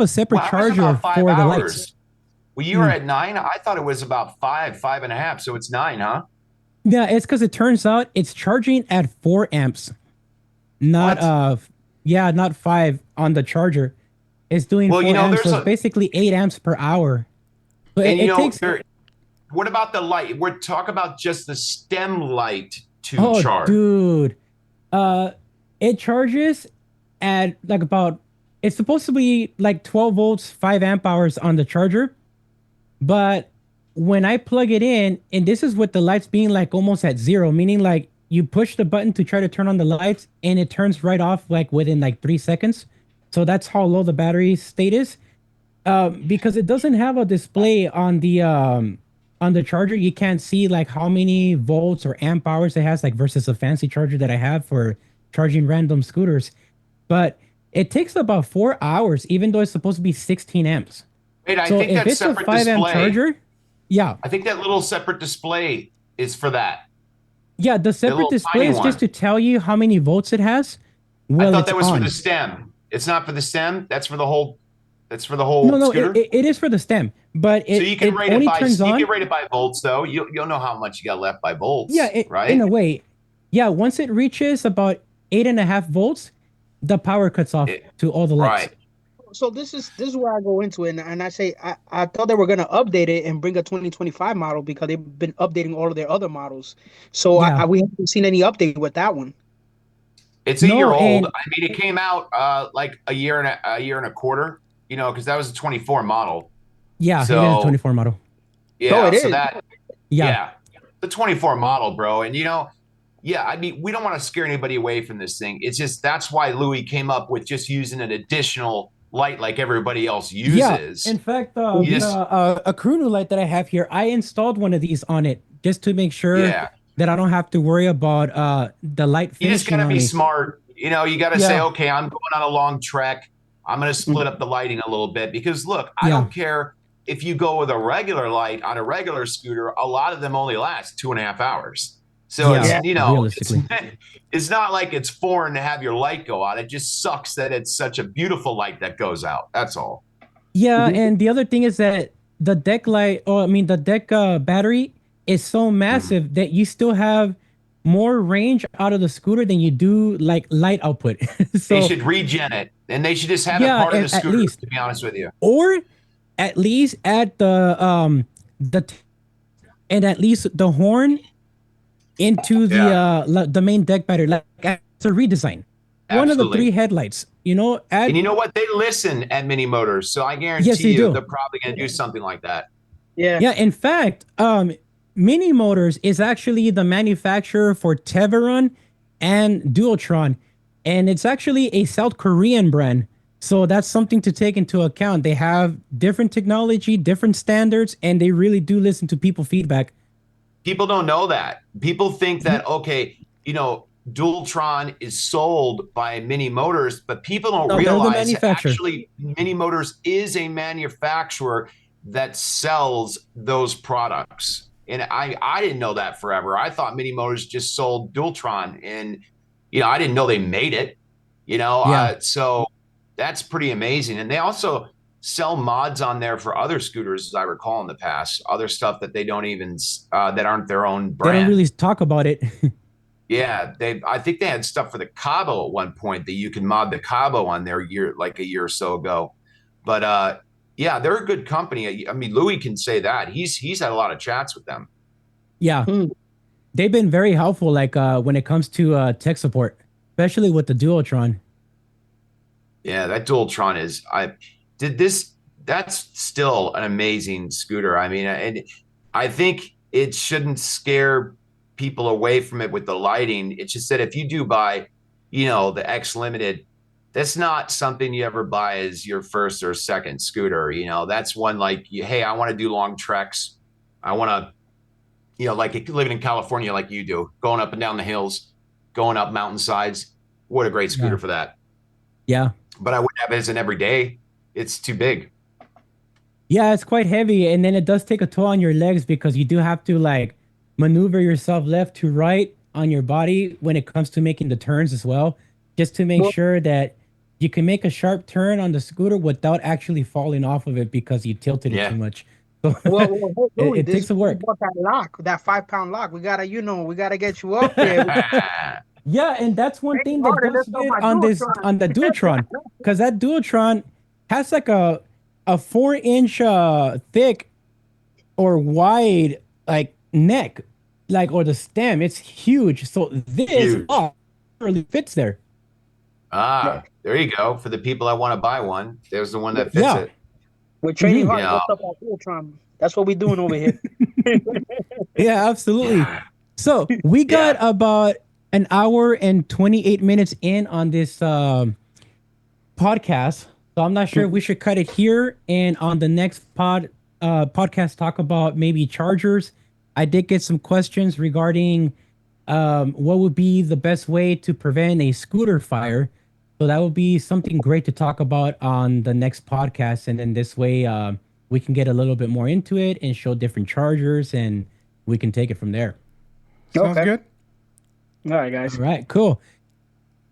separate charger for the lights. Well, you were at 9. I thought it was about 5.5. So it's 9, huh? Yeah, it's because it turns out it's charging at 4 amps, not not 5 on the charger. It's doing 4 amps, so it's basically 8 amps per hour. But and it takes. What about the light? We're talking about just the stem light to charge. Dude, it charges at like about. It's supposed to be like 12 volts, 5 amp hours on the charger, but when I plug it in, and this is with the lights being like almost at 0, meaning like you push the button to try to turn on the lights and it turns right off like within like 3 seconds. So that's how low the battery state is. because it doesn't have a display on the charger. You can't see like how many volts or amp hours it has, like versus a fancy charger that I have for charging random scooters. But it takes about 4 hours, even though it's supposed to be 16 amps. Wait, I So think if that it's a separate 5 amp display. charger, yeah, I think that little separate display is for that. yeah, the separate little display tiny is just one. to tell you how many volts it has. I Well, thought it's that was for on. the stem. It's not for the stem. That's for the whole. That's for the No, whole no, scooter. it is for the stem, but So you can it rate it only by turns on. volts though. You'll know how much you got left by volts, Yeah, right? in a way. Yeah, once it reaches about 8.5 volts, the power cuts off to all the lights. Right. So this is where I go into it, and I say I thought they were gonna update it and bring a 2025 model because they've been updating all of their other models. So Yeah. we haven't seen any update with that one. It's a No, year old. and- I mean, it came out like a year and a quarter. You know, because that was a 24 model. Yeah, it is So- a 24 model. Yeah. Oh, it so is. that. Yeah. Yeah. The 24 model, bro, and you know. Yeah, I mean, we don't want to scare anybody away from this thing. It's just that's why Louis came up with just using an additional light like everybody else uses. Yeah. In fact, You just- the Acrunu light that I have here, I installed one of these on it just to make sure Yeah. that I don't have to worry about the light You just finishing got to on be me. smart. You know, you got to say, Yeah. okay, I'm going on a long trek. I'm going to split up the lighting a little bit because look, I Yeah. don't care if you go with a regular light on a regular scooter. A lot of them only last 2.5 hours. So Yeah, it's, you know, realistically. it's not like it's foreign to have your light go out. It just sucks that it's such a beautiful light that goes out. That's all. Yeah, Mhm. and the other thing is that the deck light, or I mean, the deck battery is so massive that you still have more range out of the scooter than you do like light output. They So, should regen it, and they should just have Yeah, it part of the at scooter. least. To be honest with you, or at least add and at least the horn into the main deck battery, like it's a redesign. One of the Absolutely. 3 headlights, you know, add And you know what? They listen at Mini Motors, so I guarantee Yes, they you do. they're probably going to do something like that. Yeah. Yeah, in fact, Mini Motors is actually the manufacturer for Teverun and Dualtron, and it's actually a South Korean brand. So that's something to take into account. They have different technology, different standards, and they really do listen to people feedback. People don't know that. People think that, okay, you know, Dualtron is sold by Mini Motors, but people don't No, they're the realize that manufacturer. actually Mini Motors is a manufacturer that sells those products. And I didn't know that forever. I thought Mini Motors just sold Dualtron, and you know, I didn't know they made it. You know, Yeah. so that's pretty amazing. And they also sell mods on there for other scooters, as I recall in the past, other stuff that they don't even that aren't their own They brand. don't really talk about it. Yeah, I think they had stuff for the Cabo at one point that you can mod the Cabo on there a year or so ago. But yeah, they're a good company. I mean, Louis can say that. He's had a lot of chats with them. Yeah. Hmm. They've been very helpful, like when it comes to tech support, especially with the Dualtron. Yeah, that Dualtron is that's still an amazing scooter. I mean, and I think it shouldn't scare people away from it with the lighting. It's just that if you do buy, you know, the X Limited, that's not something you ever buy as your first or second scooter. You know, that's one like, hey, I want to do long treks. I want to, you know, like living in California like you do, going up and down the hills, going up mountainsides. What a great scooter Yeah. for that. Yeah. But I wouldn't have it as an everyday. It's too big. Yeah, it's quite heavy, and then it does take a toll on your legs because you do have to like maneuver yourself left to right on your body when it comes to making the turns as well, just to make Well- sure that you can make a sharp turn on the scooter without actually falling off of it because you tilted it Yeah. too much. So Well, Louis, it takes some work. Bought that lock, that 5-pound lock. We gotta, we gotta get you up there. Yeah, and that's one Hey, thing that Martin, does that's on good my on this Dualtron. on the Dualtron, because that Dualtron has like a 4-inch thick or wide like neck, like, or the stem. It's huge. So this Huge. lock really fits there. There you go. For the people that want to buy one, there's the one that fits Yeah. it. We're training Mhm. hard. Yeah. What's up, our Dualtron? That's what we're doing over here. Yeah, absolutely. So we got about an hour and 28 minutes in on this podcast. So I'm not sure if we should cut it here and on the next podcast talk about maybe chargers. I did get some questions regarding what would be the best way to prevent a scooter fire. So that would be something great to talk about on the next podcast, and then this way we can get a little bit more into it and show different chargers, and we can take it from there. Sounds Okay. good. All right, guys. All right, cool.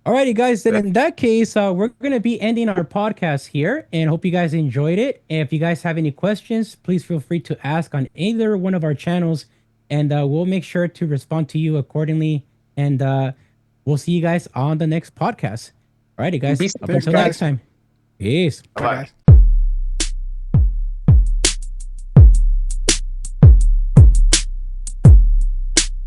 Alrighty, guys. Then in that case, we're gonna be ending our podcast here, and hope you guys enjoyed it. And if you guys have any questions, please feel free to ask on either one of our channels, and we'll make sure to respond to you accordingly. And we'll see you guys on the next podcast. Alrighty, guys. Peace. Up Thanks, until guys. next time. Peace. Bye. Bye, guys.